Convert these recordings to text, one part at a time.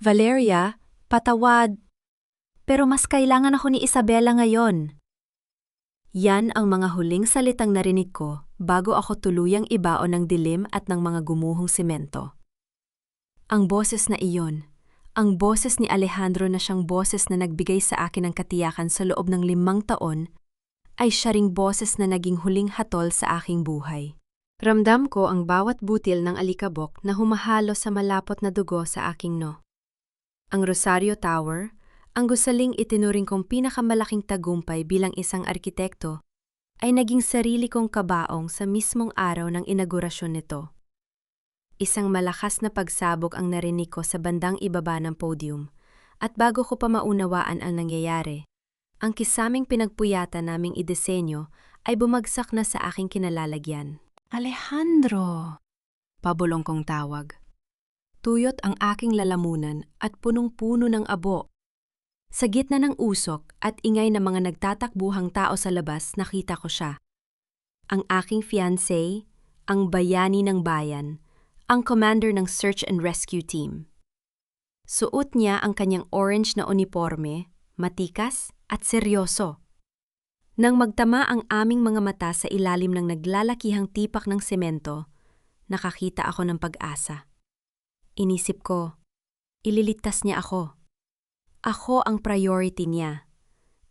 Valeria, patawad. Pero mas kailangan ako ni Isabela ngayon. Yan ang mga huling salitang narinig ko bago ako tuluyang ibaon ng dilim at ng mga gumuhong simento. Ang boses na iyon, ang boses ni Alejandro na siyang boses na nagbigay sa akin ng katiyakan sa loob ng 5 taon, ay siya ring boses na naging huling hatol sa aking buhay. Ramdam ko ang bawat butil ng alikabok na humahalo sa malapot na dugo sa aking no. Ang Rosario Tower, ang gusaling itinuring kong pinakamalaking tagumpay bilang isang arkitekto, ay naging sarili kong kabaong sa mismong araw ng inaugurasyon nito. Isang malakas na pagsabog ang narinig ko sa bandang ibaba ng podium, at bago ko pa maunawaan ang nangyayari, ang kisaming pinagpuyatan naming idesenyo ay bumagsak na sa aking kinalalagyan. Alejandro! Pabulong kong tawag. Tuyot ang aking lalamunan at punong-puno ng abo. Sa gitna ng usok at ingay ng mga nagtatakbuhang tao sa labas, nakita ko siya. Ang aking fiancé, ang bayani ng bayan, ang commander ng search and rescue team. Suot niya ang kanyang orange na uniforme, matikas at seryoso. Nang magtama ang aming mga mata sa ilalim ng naglalakihang tipak ng semento, nakakita ako ng pag-asa. Inisip ko, ililigtas niya ako. Ako ang priority niya.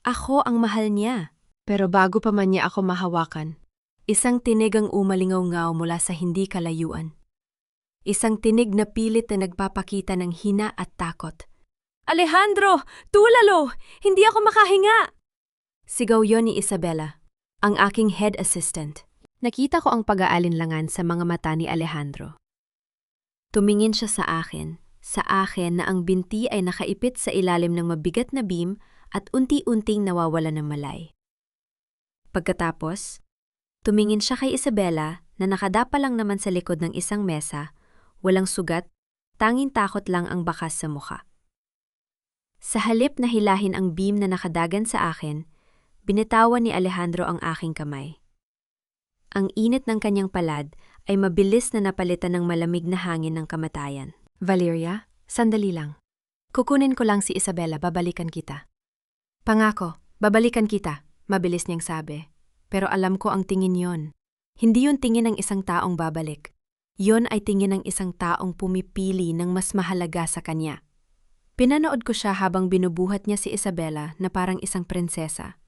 Ako ang mahal niya. Pero bago pa man niya ako mahawakan, isang tinig ang umalingaw-ngaw mula sa hindi kalayuan. Isang tinig na pilit na nagpapakita ng hina at takot. Alejandro! Tulalo! Hindi ako makahinga! Sigaw yon ni Isabela, ang aking head assistant. Nakita ko ang pag-aalinlangan sa mga mata ni Alejandro. Tumingin siya sa akin na ang binti ay nakaipit sa ilalim ng mabigat na beam at unti-unting nawawala ng malay. Pagkatapos, tumingin siya kay Isabela na nakadapa lang naman sa likod ng isang mesa, walang sugat, tanging takot lang ang bakas sa mukha. Sa halip na hilahin ang beam na nakadagan sa akin, binitawan ni Alejandro ang aking kamay. Ang init ng kanyang palad ay mabilis na napalitan ng malamig na hangin ng kamatayan. Valeria, sandali lang. Kukunin ko lang si Isabela, babalikan kita. Pangako, babalikan kita, mabilis niyang sabi. Pero alam ko ang tingin yon. Hindi yon tingin ng isang taong babalik. Yon ay tingin ng isang taong pumipili ng mas mahalaga sa kanya. Pinanood ko siya habang binubuhat niya si Isabela na parang isang prinsesa.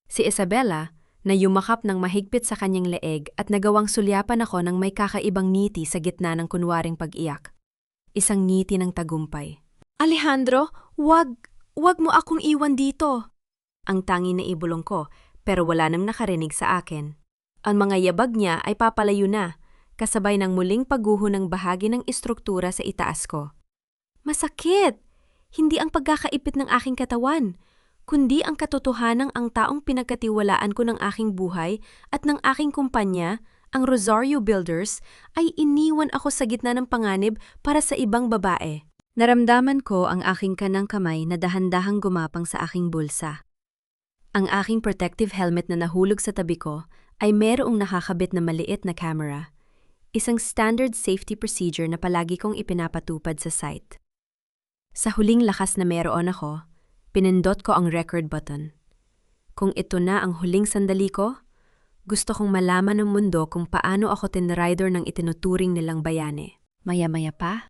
Si Isabela, na yumakap ng mahigpit sa kanyang leeg at nagawang sulyapan ako ng may kakaibang ngiti sa gitna ng kunwaring pag-iyak. Isang ngiti ng tagumpay. Alejandro, wag mo akong iwan dito. Ang tangi na ibulong ko, pero wala nang nakarinig sa akin. Ang mga yabag niya ay papalayo na, kasabay ng muling pagguho ng bahagi ng istruktura sa itaas ko. Masakit! Hindi ang pagkakaipit ng aking katawan, kundi ang katotohanang ang taong pinagkatiwalaan ko ng aking buhay at ng aking kumpanya, ang Rosario Builders, ay iniwan ako sa gitna ng panganib para sa ibang babae. Naramdaman ko ang aking kanang kamay na dahan-dahang gumapang sa aking bulsa. Ang aking protective helmet na nahulog sa tabi ko ay merong nakakabit na maliit na camera, isang standard safety procedure na palagi kong ipinapatupad sa site. Sa huling lakas na meron ako, pinindot ko ang record button. Kung ito na ang huling sandali ko, gusto kong malaman ng mundo kung paano ako tinrider ng itinuturing nilang bayani. Maya-maya pa,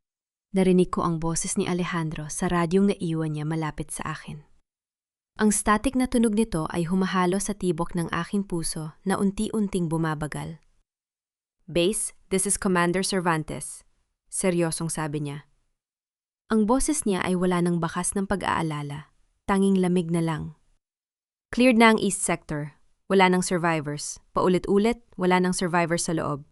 narinig ko ang boses ni Alejandro sa radyong naiwan niya malapit sa akin. Ang static na tunog nito ay humahalo sa tibok ng aking puso na unti-unting bumabagal. Base, this is Commander Cervantes. Seryosong sabi niya. Ang boses niya ay wala ng bakas ng pag-aalala. Tanging lamig na lang. Cleared na ang East Sector. Wala nang survivors. Paulit-ulit, wala nang survivors sa loob.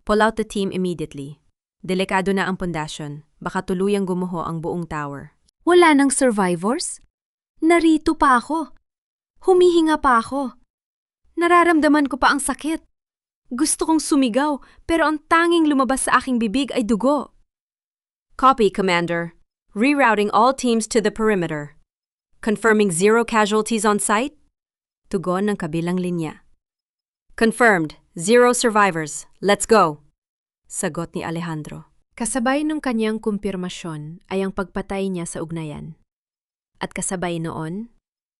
Pull out the team immediately. Delikado na ang pundasyon. Baka tuluyang gumuho ang buong tower. Wala nang survivors? Narito pa ako. Humihinga pa ako. Nararamdaman ko pa ang sakit. Gusto kong sumigaw, pero ang tanging lumabas sa aking bibig ay dugo. Copy, Commander. Rerouting all teams to the perimeter. Confirming 0 casualties on site? Tugon ng kabilang linya. Confirmed. 0 survivors. Let's go. Sagot ni Alejandro. Kasabay ng kanyang kumpirmasyon ay ang pagpatay niya sa ugnayan. At kasabay noon,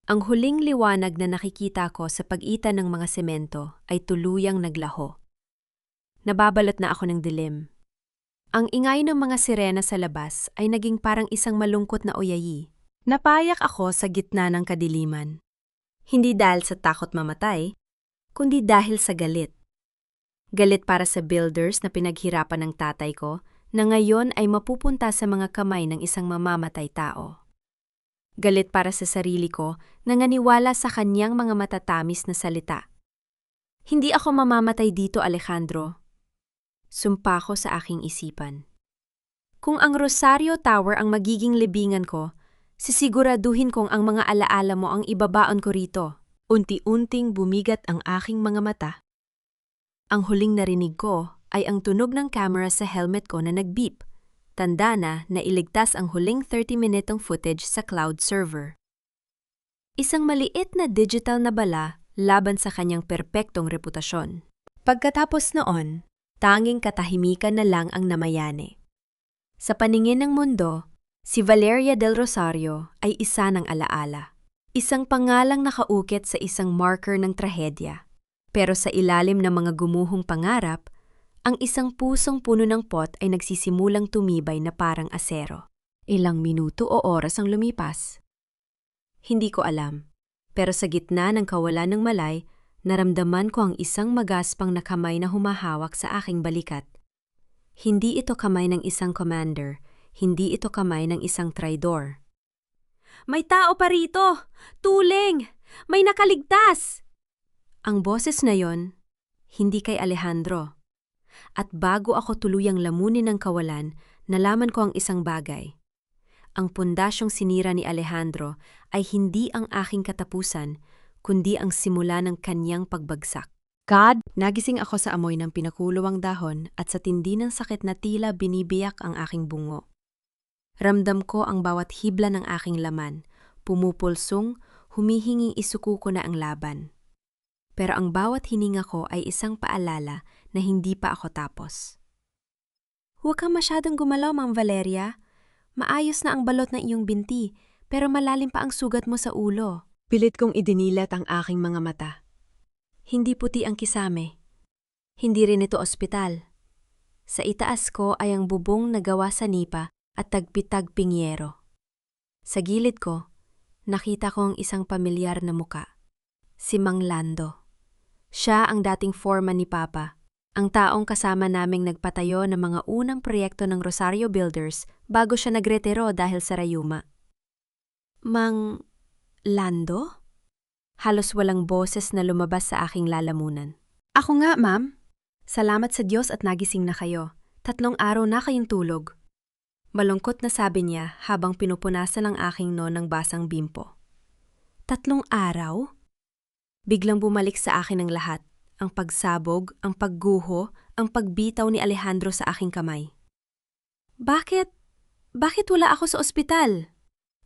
ang huling liwanag na nakikita ko sa pagitan ng mga semento ay tuluyang naglaho. Nababalot na ako ng dilim. Ang ingay ng mga sirena sa labas ay naging parang isang malungkot na oyayi. Napayak ako sa gitna ng kadiliman. Hindi dahil sa takot mamatay, kundi dahil sa galit. Galit para sa builders na pinaghirapan ng tatay ko na ngayon ay mapupunta sa mga kamay ng isang mamamatay tao. Galit para sa sarili ko na nganiwala sa kanyang mga matatamis na salita. Hindi ako mamamatay dito, Alejandro. Sumpa ko sa aking isipan. Kung ang Rosario Tower ang magiging libingan ko, sisiguraduhin kong ang mga alaala mo ang ibabaon ko rito. Unti-unting bumigat ang aking mga mata. Ang huling narinig ko ay ang tunog ng camera sa helmet ko na nag-beep. Tanda na iligtas ang huling 30-minutong footage sa cloud server. Isang maliit na digital na bala laban sa kanyang perpektong reputasyon. Pagkatapos noon, tanging katahimikan na lang ang namayani. Sa paningin ng mundo, si Valeria del Rosario ay isa ng alaala. Isang pangalang nakaukit sa isang marker ng trahedya. Pero sa ilalim ng mga gumuhong pangarap, ang isang pusong puno ng pot ay nagsisimulang tumibay na parang asero. Ilang minuto o oras ang lumipas. Hindi ko alam, pero sa gitna ng kawalan ng malay, naramdaman ko ang isang magaspang na kamay na humahawak sa aking balikat. Hindi ito kamay ng isang commander, hindi ito kamay ng isang traidor. May tao pa rito! Tuling! May nakaligtas! Ang boses na yon, hindi kay Alejandro. At bago ako tuluyang lamunin ng kawalan, nalaman ko ang isang bagay. Ang pundasyong sinira ni Alejandro ay hindi ang aking katapusan, kundi ang simula ng kanyang pagbagsak. God! Nagising ako sa amoy ng pinakuluwang dahon at sa tindi ng sakit na tila binibiyak ang aking bungo. Ramdam ko ang bawat hibla ng aking laman, pumupulsong, humihinging isuko ko na ang laban. Pero ang bawat hininga ko ay isang paalala na hindi pa ako tapos. Huwag kang masyadong gumalaw, Ma'am Valeria. Maayos na ang balot ng iyong binti, pero malalim pa ang sugat mo sa ulo. Pilit kong idinilat ang aking mga mata. Hindi puti ang kisame. Hindi rin ito ospital. Sa itaas ko ay ang bubong na gawa sa nipa at tagpitag pingyero. Sa gilid ko, nakita ko ang isang pamilyar na muka. Si Mang Lando. Siya ang dating foreman ni Papa, ang taong kasama naming nagpatayo ng mga unang proyekto ng Rosario Builders bago siya nagretiro dahil sa rayuma. Mang Lando? Halos walang boses na lumabas sa aking lalamunan. Ako nga, ma'am. Salamat sa Diyos at nagising na kayo. 3 araw na kayong tulog. Malungkot na sabi niya habang pinupunasan ang aking ng basang bimpo. 3 araw? Biglang bumalik sa akin ang lahat. Ang pagsabog, ang pagguho, ang pagbitaw ni Alejandro sa aking kamay. Bakit? Bakit wala ako sa ospital?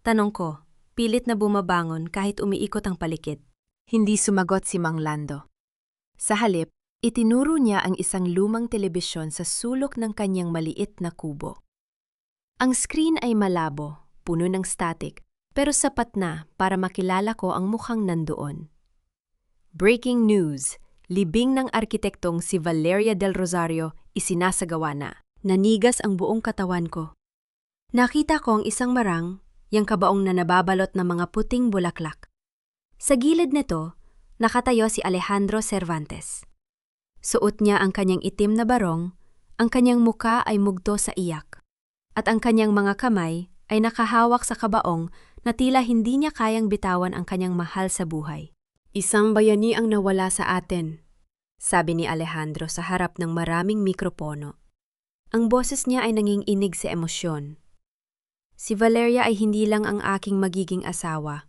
Tanong ko, pilit na bumabangon kahit umiikot ang palikid. Hindi sumagot si Mang Lando. Sa halip, itinuro niya ang isang lumang telebisyon sa sulok ng kanyang maliit na kubo. Ang screen ay malabo, puno ng static, pero sapat na para makilala ko ang mukhang nandoon. Breaking news! Libing ng arkitektong si Valeria del Rosario isinasagawa na. Nanigas ang buong katawan ko. Nakita ko ang isang marang, yang kabaong na nababalot ng mga puting bulaklak. Sa gilid nito, nakatayo si Alejandro Cervantes. Suot niya ang kanyang itim na barong, ang kanyang muka ay mugto sa iyak, at ang kanyang mga kamay ay nakahawak sa kabaong na tila hindi niya kayang bitawan ang kanyang mahal sa buhay. Isang bayani ang nawala sa atin, sabi ni Alejandro sa harap ng maraming mikropono. Ang boses niya ay nanginginig sa emosyon. Si Valeria ay hindi lang ang aking magiging asawa.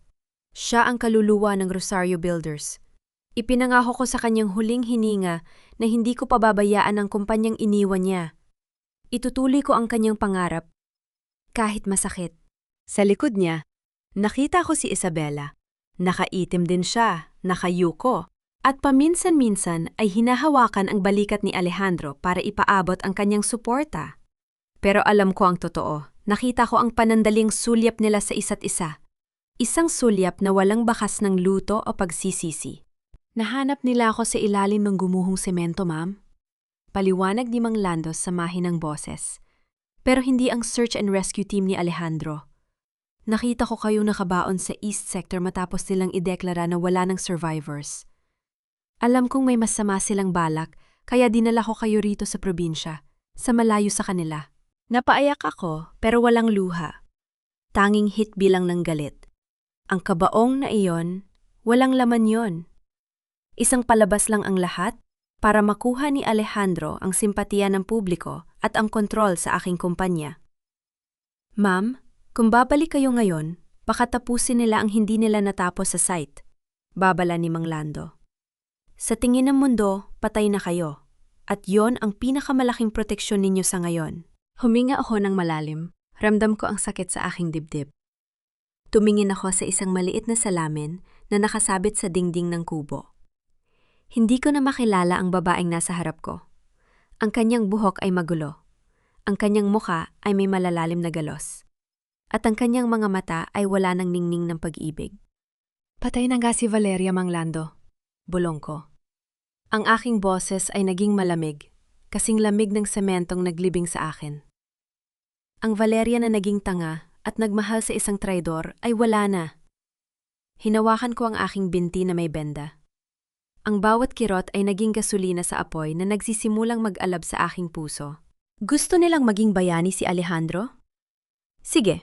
Siya ang kaluluwa ng Rosario Builders. Ipinangako ko sa kanyang huling hininga na hindi ko pababayaan ang kumpanyang iniwan niya. Itutuloy ko ang kanyang pangarap, kahit masakit. Sa likod niya, nakita ko si Isabela. Nakaitim din siya, nakayuko, at paminsan-minsan ay hinahawakan ang balikat ni Alejandro para ipaabot ang kanyang suporta. Pero alam ko ang totoo. Nakita ko ang panandaling sulyap nila sa isa't isa. Isang sulyap na walang bakas ng luto o pagsisisi. Nahanap nila ako sa ilalim ng gumuhong semento, ma'am. Paliwanag ni Mang Lando sa mahinang boses. Pero hindi ang search and rescue team ni Alejandro. Nakita ko kayong nakabaon sa East Sector matapos nilang ideklara na wala ng survivors. Alam kong may masama silang balak, kaya dinala ko kayo rito sa probinsya, sa malayo sa kanila. Napaiyak ako, pero walang luha. Tanging hit bilang ng galit. Ang kabaong na iyon, walang laman yon. Isang palabas lang ang lahat para makuha ni Alejandro ang simpatiya ng publiko at ang kontrol sa aking kumpanya. Ma'am, kung babalik kayo ngayon, baka tapusin nila ang hindi nila natapos sa site. Babala ni Mang Lando. Sa tingin ng mundo, patay na kayo. At yon ang pinakamalaking proteksyon ninyo sa ngayon. Huminga ako ng malalim. Ramdam ko ang sakit sa aking dibdib. Tumingin ako sa isang maliit na salamin na nakasabit sa dingding ng kubo. Hindi ko na makilala ang babaeng nasa harap ko. Ang kanyang buhok ay magulo. Ang kanyang muka ay may malalalim na galos. At ang kanyang mga mata ay wala ng ningning ng pag-ibig. Patay na nga si Valeria, Mang Lando. Bulong ko. Ang aking boses ay naging malamig, kasing lamig ng sementong naglibing sa akin. Ang Valeria na naging tanga at nagmahal sa isang traidor ay wala na. Hinawakan ko ang aking binti na may benda. Ang bawat kirot ay naging gasolina sa apoy na nagsisimulang mag-alab sa aking puso. Gusto nilang maging bayani si Alejandro? Sige.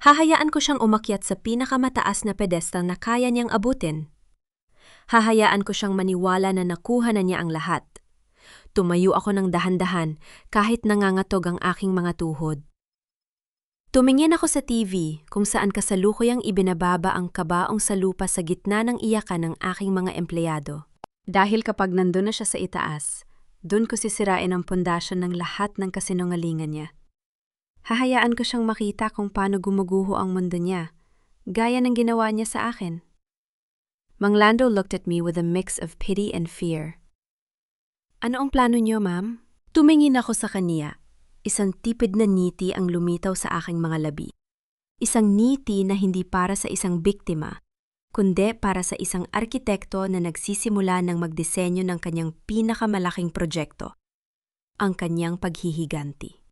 Hahayaan ko siyang umakyat sa pinakamataas na pedestal na kaya niyang abutin. Hahayaan ko siyang maniwala na nakuha na niya ang lahat. Tumayo ako ng dahan-dahan kahit nangangatog ang aking mga tuhod. Tumingin ako sa TV kung saan kasalukuyang ibinababa ang kabaong sa lupa sa gitna ng iyakan ng aking mga empleyado. Dahil kapag nandun na siya sa itaas, dun ko sisirain ang pundasyon ng lahat ng kasinungalingan niya. Hahayaan ko siyang makita kung paano gumuguho ang mundo niya, gaya ng ginawa niya sa akin. Mang Lando looked at me with a mix of pity and fear. Ano ang plano niyo, ma'am? Tumingin ako sa kaniya. Isang tipid na ngiti ang lumitaw sa aking mga labi. Isang ngiti na hindi para sa isang biktima, kundi para sa isang arkitekto na nagsisimula ng magdisenyo ng kanyang pinakamalaking proyekto, ang kanyang paghihiganti.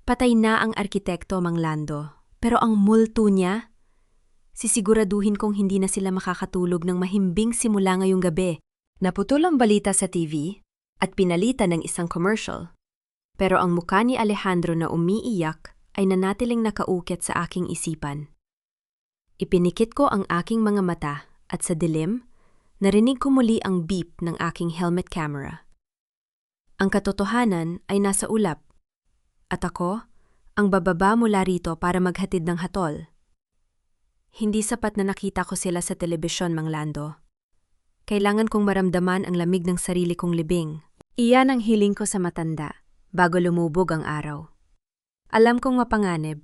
Patay na ang arkitekto, Mang Lando, pero ang multo niya, sisiguraduhin kong hindi na sila makakatulog ng mahimbing simula ngayong gabi. Naputol ang balita sa TV at pinalitan ng isang commercial. Pero ang mukha ni Alejandro na umiiyak ay nanatiling nakaukit sa aking isipan. Ipinikit ko ang aking mga mata at sa dilim, narinig ko muli ang beep ng aking helmet camera. Ang katotohanan ay nasa ulap. At ako, ang bababa mula rito para maghatid ng hatol. Hindi sapat na nakita ko sila sa telebisyon, Mang Lando. Kailangan kong maramdaman ang lamig ng sarili kong libing. Iyan ang hiling ko sa matanda, bago lumubog ang araw. Alam kong mapanganib.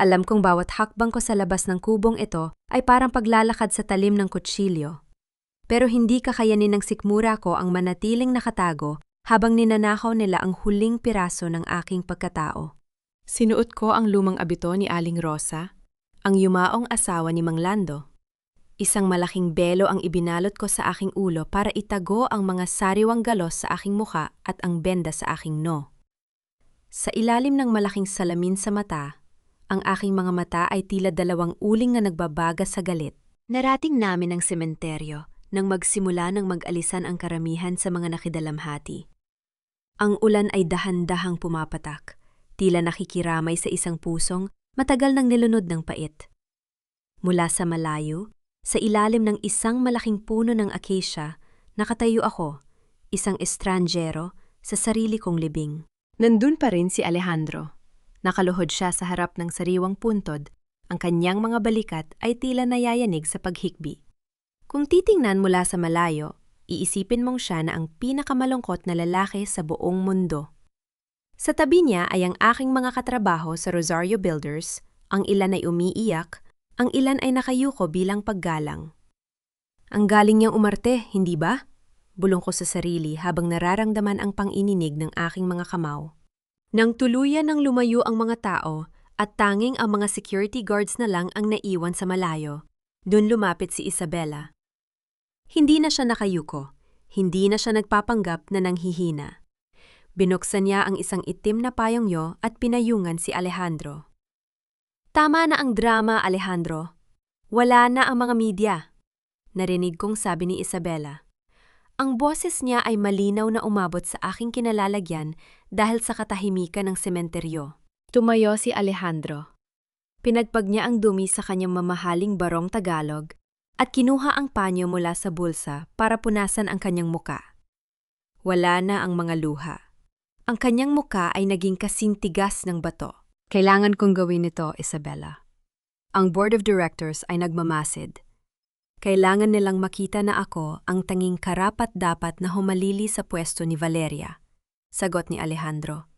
Alam kong bawat hakbang ko sa labas ng kubong ito ay parang paglalakad sa talim ng kutsilyo. Pero hindi kakayanin ng sikmura ko ang manatiling nakatago habang ninanakaw nila ang huling piraso ng aking pagkatao. Sinuot ko ang lumang abito ni Aling Rosa, ang yumaong asawa ni Mang Lando. Isang malaking belo ang ibinalot ko sa aking ulo para itago ang mga sariwang galos sa aking muka at ang benda sa aking noo. Sa ilalim ng malaking salamin sa mata, ang aking mga mata ay tila dalawang uling na nagbabaga sa galit. Narating namin ang sementeryo nang magsimula ng mag-alisan ang karamihan sa mga nakidalamhati. Ang ulan ay dahan-dahang pumapatak, tila nakikiramay sa isang pusong matagal nang nilunod ng pait. Mula sa malayo, sa ilalim ng isang malaking puno ng acacia, nakatayo ako, isang estranjero, sa sarili kong libing. Nandun pa rin si Alejandro. Nakaluhod siya sa harap ng sariwang puntod, ang kanyang mga balikat ay tila nayayanig sa paghikbi. Kung titingnan mula sa malayo, iisipin mong siya na ang pinakamalungkot na lalaki sa buong mundo. Sa tabi niya ay ang aking mga katrabaho sa Rosario Builders, ang ilan ay umiiyak, ang ilan ay nakayuko bilang paggalang. Ang galing niyang umarte, hindi ba? Bulong ko sa sarili habang nararamdaman ang pang-ininig ng aking mga kamao. Nang tuluyan ng lumayo ang mga tao at tanging ang mga security guards na lang ang naiwan sa malayo, dun lumapit si Isabela. Hindi na siya nakayuko, hindi na siya nagpapanggap na nanghihina. Binuksan niya ang isang itim na payongyo at pinayungan si Alejandro. Tama na ang drama, Alejandro. Wala na ang mga media. Narinig kong sabi ni Isabela. Ang boses niya ay malinaw na umabot sa aking kinalalagyan dahil sa katahimikan ng sementeryo. Tumayo si Alejandro. Pinagpag niya ang dumi sa kanyang mamahaling barong Tagalog at kinuha ang panyo mula sa bulsa para punasan ang kanyang muka. Wala na ang mga luha. Ang kanyang muka ay naging kasing tigas ng bato. Kailangan kong gawin ito, Isabela. Ang board of directors ay nagmamasid. Kailangan nilang makita na ako ang tanging karapat-dapat na humalili sa pwesto ni Valeria, sagot ni Alejandro.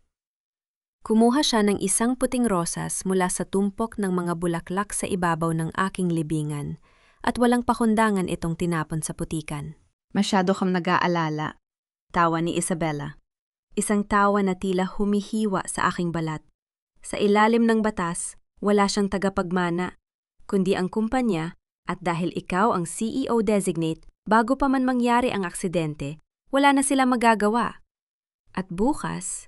Kumuha siya ng isang puting rosas mula sa tumpok ng mga bulaklak sa ibabaw ng aking libingan at walang pakundangan itong tinapon sa putikan. Masyado kang nag-aalala, tawa ni Isabela. Isang tawa na tila humihiwa sa aking balat. Sa ilalim ng batas, wala siyang tagapagmana, kundi ang kumpanya. At dahil ikaw ang CEO designate, bago pa man mangyari ang aksidente, wala na sila magagawa. At bukas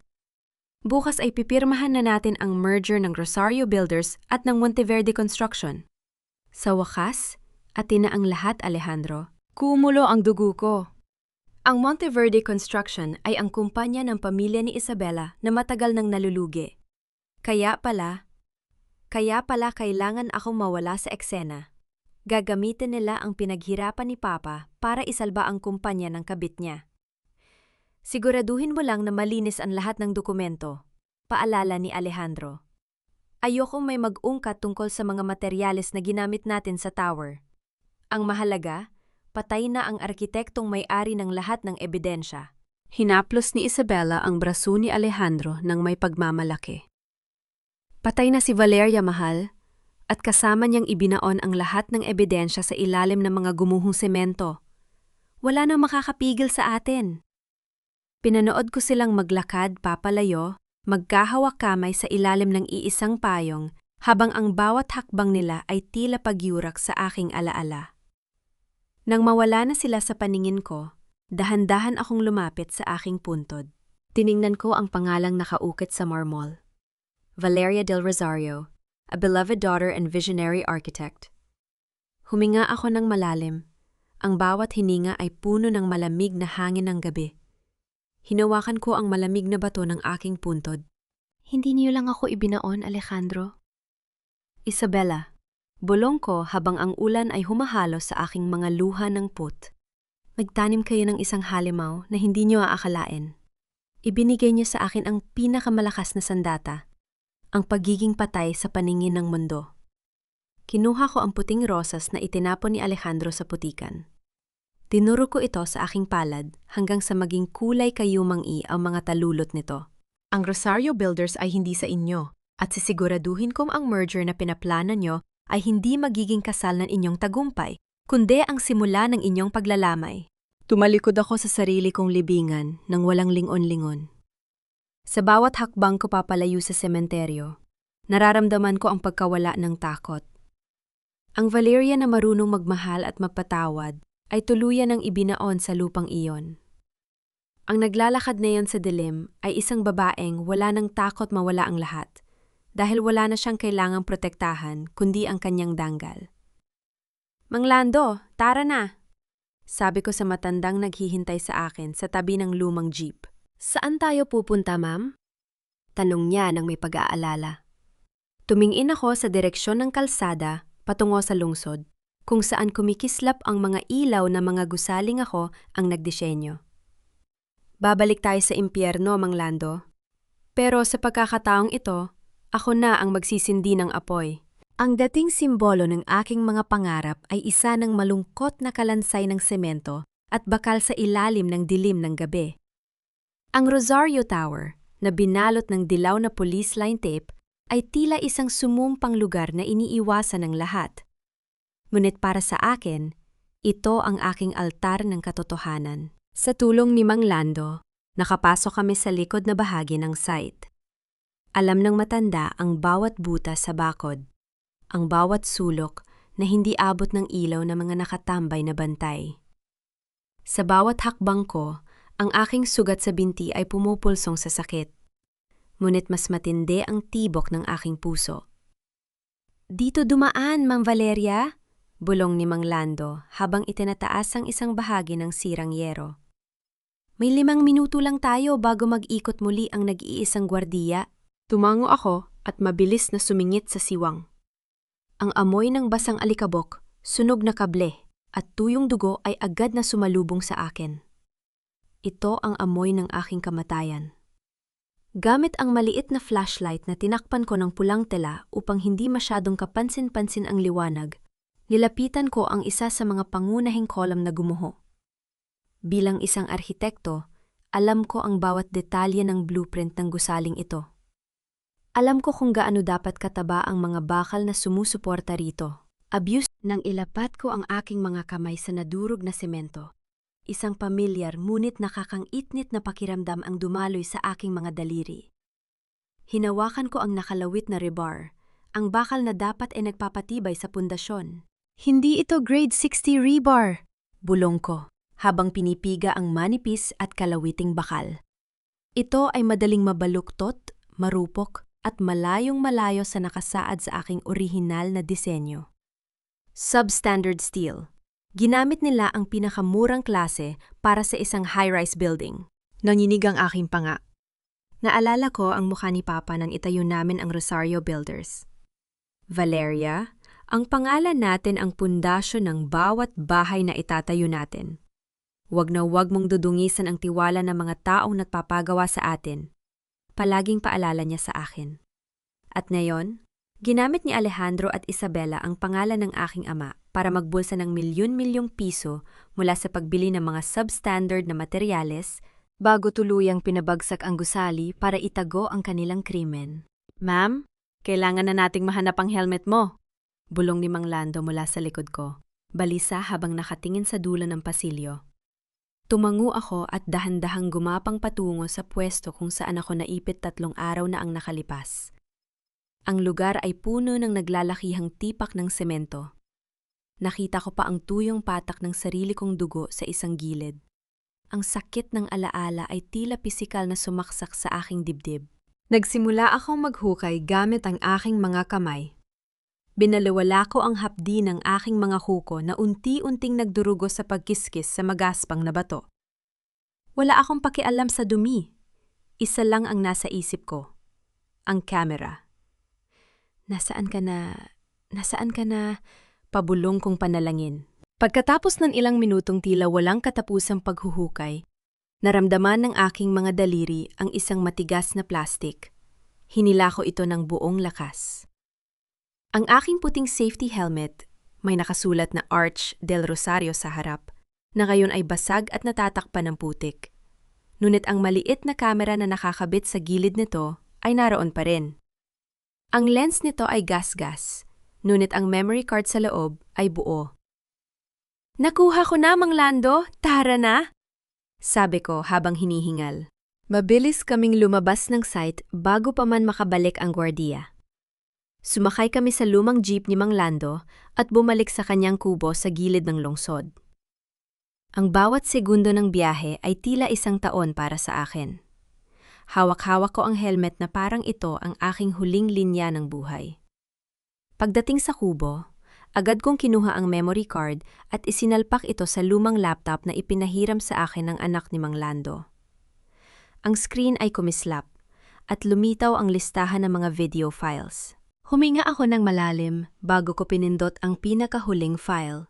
ay pipirmahan na natin ang merger ng Rosario Builders at ng Monteverde Construction. Sa wakas, atin na ang lahat, Alejandro. Kumulo ang dugo ko. Ang Monteverde Construction ay ang kumpanya ng pamilya ni Isabela na matagal nang nalulugi. Kaya pala kailangan akong mawala sa eksena. Gagamitin nila ang pinaghirapan ni Papa para isalba ang kumpanya ng kabit niya. Siguraduhin mo lang na malinis ang lahat ng dokumento, paalala ni Alejandro. Ayokong may mag-ungkat tungkol sa mga materyales na ginamit natin sa tower. Ang mahalaga, patay na ang arkitektong may-ari ng lahat ng ebidensya. Hinaplos ni Isabela ang braso ni Alejandro ng may pagmamalaki. Patay na si Valeria, mahal. At kasama niyang ibinaon ang lahat ng ebidensya sa ilalim ng mga gumuhong semento. Wala nang makakapigil sa atin. Pinanood ko silang maglakad papalayo, magkahawak kamay sa ilalim ng iisang payong habang ang bawat hakbang nila ay tila pagyurak sa aking alaala. Nang mawala na sila sa paningin ko, dahan-dahan akong lumapit sa aking puntod. Tiningnan ko ang pangalang nakaukit sa marmol. Valeria del Rosario, a beloved daughter and visionary architect. Huminga ako ng malalim. Ang bawat hininga ay puno ng malamig na hangin ng gabi. Hinawakan ko ang malamig na bato ng aking puntod. Hindi niyo lang ako ibinaon, Alejandro. Isabela, bulong ko habang ang ulan ay humahalo sa aking mga luha ng put. Nagtanim kayo ng isang halimaw na hindi niyo aakalain. Ibinigay niyo sa akin ang pinakamalakas na sandata. Ang pagiging patay sa paningin ng mundo. Kinuha ko ang puting rosas na itinapon ni Alejandro sa putikan. Tinuro ko ito sa aking palad hanggang sa maging kulay kayumang-i ang mga talulot nito. Ang Rosario Builders ay hindi sa inyo at sisiguraduhin kong ang merger na pinaplano nyo ay hindi magiging kasal ng inyong tagumpay, kundi ang simula ng inyong paglalamay. Tumalikod ako sa sarili kong libingan nang walang lingon-lingon. Sa bawat hakbang ko papalayo sa sementeryo, nararamdaman ko ang pagkawala ng takot. Ang Valeria na marunong magmahal at magpatawad ay tuluyan ng ibinaon sa lupang iyon. Ang naglalakad na iyon sa dilim ay isang babaeng wala nang takot mawala ang lahat dahil wala na siyang kailangang protektahan kundi ang kanyang danggal. Mang Lando, tara na! Sabi ko sa matandang naghihintay sa akin sa tabi ng lumang jeep. Saan tayo pupunta, ma'am? Tanong niya nang may pag-aalala. Tumingin ako sa direksyon ng kalsada patungo sa lungsod, kung saan kumikislap ang mga ilaw na mga gusaling ako ang nagdisenyo. Babalik tayo sa impyerno, Mang Lando. Pero sa pagkakataong ito, ako na ang magsisindi ng apoy. Ang dating simbolo ng aking mga pangarap ay isa ng malungkot na kalansay ng semento at bakal sa ilalim ng dilim ng gabi. Ang Rosario Tower, na binalot ng dilaw na police line tape, ay tila isang sumumpang lugar na iniiwasan ng lahat. Ngunit para sa akin, ito ang aking altar ng katotohanan. Sa tulong ni Mang Lando, nakapasok kami sa likod na bahagi ng site. Alam ng matanda ang bawat butas sa bakod, ang bawat sulok na hindi abot ng ilaw ng mga nakatambay na bantay. Sa bawat hakbang ko, ang aking sugat sa binti ay pumupulsong sa sakit. Ngunit mas matindi ang tibok ng aking puso. "Dito dumaan, Ma'am Valeria," bulong ni Mang Lando habang itinataas ang isang bahagi ng sirang yero. "May 5 minuto lang tayo bago mag-ikot muli ang nag-iisang gwardiya." Tumango ako at mabilis na sumingit sa siwang. Ang amoy ng basang alikabok, sunog na kable, at tuyong dugo ay agad na sumalubong sa akin. Ito ang amoy ng aking kamatayan. Gamit ang maliit na flashlight na tinakpan ko ng pulang tela upang hindi masyadong kapansin-pansin ang liwanag, nilapitan ko ang isa sa mga pangunahing kolum na gumuho. Bilang isang arhitekto, alam ko ang bawat detalye ng blueprint ng gusaling ito. Alam ko kung gaano dapat kataba ang mga bakal na sumusuporta rito. Abuse nang ilapat ko ang aking mga kamay sa nadurog na semento. Isang pamilyar ngunit nakakangitnit na pakiramdam ang dumaloy sa aking mga daliri. Hinawakan ko ang nakalawit na rebar, ang bakal na dapat ay nagpapatibay sa pundasyon. "Hindi ito grade 60 rebar," bulong ko, habang pinipiga ang manipis at kalawiting bakal. Ito ay madaling mabaluktot, marupok, at malayong-malayo sa nakasaad sa aking orihinal na disenyo. Substandard steel. Ginamit nila ang pinakamurang klase para sa isang high-rise building. Nanginig ang aking panga. Naalala ko ang mukha ni Papa nang itayo namin ang Rosario Builders. "Valeria, ang pangalan natin ang pundasyon ng bawat bahay na itatayo natin. Huwag na huwag mong dudungisan ang tiwala ng mga taong nagpapagawa sa atin." Palaging paalala niya sa akin. At ngayon, ginamit ni Alejandro at Isabela ang pangalan ng aking ama para magbulsa ng milyon-milyong piso mula sa pagbili ng mga substandard na materyales bago tuluyang pinabagsak ang gusali para itago ang kanilang krimen. "Ma'am, kailangan na nating mahanap ang helmet mo," bulong ni Mang Lando mula sa likod ko, balisa habang nakatingin sa dulo ng pasilyo. Tumango ako at dahan-dahang gumapang patungo sa pwesto kung saan ako naipit 3 araw na ang nakalipas. Ang lugar ay puno ng naglalakihang tipak ng semento. Nakita ko pa ang tuyong patak ng sarili kong dugo sa isang gilid. Ang sakit ng alaala ay tila pisikal na sumaksak sa aking dibdib. Nagsimula akong maghukay gamit ang aking mga kamay. Binaliwala ko ang hapdi ng aking mga kuko na unti-unting nagdurugo sa pagkiskis sa magaspang na bato. Wala akong pakialam sa dumi. Isa lang ang nasa isip ko. Ang camera. Nasaan ka na? Nasaan ka na?" Pabulong kong panalangin. Pagkatapos ng ilang minutong tila walang katapusang paghuhukay, naramdaman ng aking mga daliri ang isang matigas na plastik. Hinila ko ito ng buong lakas. Ang aking puting safety helmet, may nakasulat na Arch del Rosario sa harap, na ngayon ay basag at natatakpan ng putik. Ngunit ang maliit na kamera na nakakabit sa gilid nito ay naroon pa rin. Ang lens nito ay gas-gas, ngunit ang memory card sa loob ay buo. "Nakuha ko na, Mang Lando! Tara na!" sabi ko habang hinihingal. Mabilis kaming lumabas ng site bago pa man makabalik ang gwardiya. Sumakay kami sa lumang jeep ni Mang Lando at bumalik sa kanyang kubo sa gilid ng lungsod. Ang bawat segundo ng biyahe ay tila 1 taon para sa akin. Hawak-hawak ko ang helmet na parang ito ang aking huling linya ng buhay. Pagdating sa kubo, agad kong kinuha ang memory card at isinalpak ito sa lumang laptop na ipinahiram sa akin ng anak ni Mang Lando. Ang screen ay kumislap at lumitaw ang listahan ng mga video files. Huminga ako ng malalim bago ko pinindot ang pinakahuling file.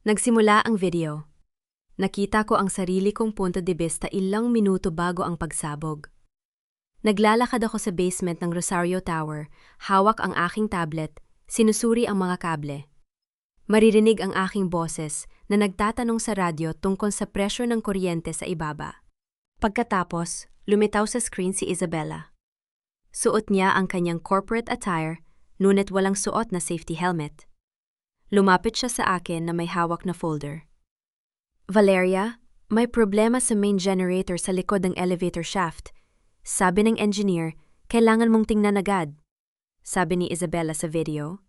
Nagsimula ang video. Nakita ko ang sarili kong punto de vista ilang minuto bago ang pagsabog. Naglalakad ako sa basement ng Rosario Tower, hawak ang aking tablet, sinusuri ang mga kable. Maririnig ang aking boses na nagtatanong sa radyo tungkol sa presyo ng kuryente sa ibaba. Pagkatapos, lumitaw sa screen si Isabela. Suot niya ang kanyang corporate attire, ngunit walang suot na safety helmet. Lumapit siya sa akin na may hawak na folder. "Valeria, may problema sa main generator sa likod ng elevator shaft. Sabi ng engineer, Kailangan mong tingnan agad, sabi ni Isabela sa video.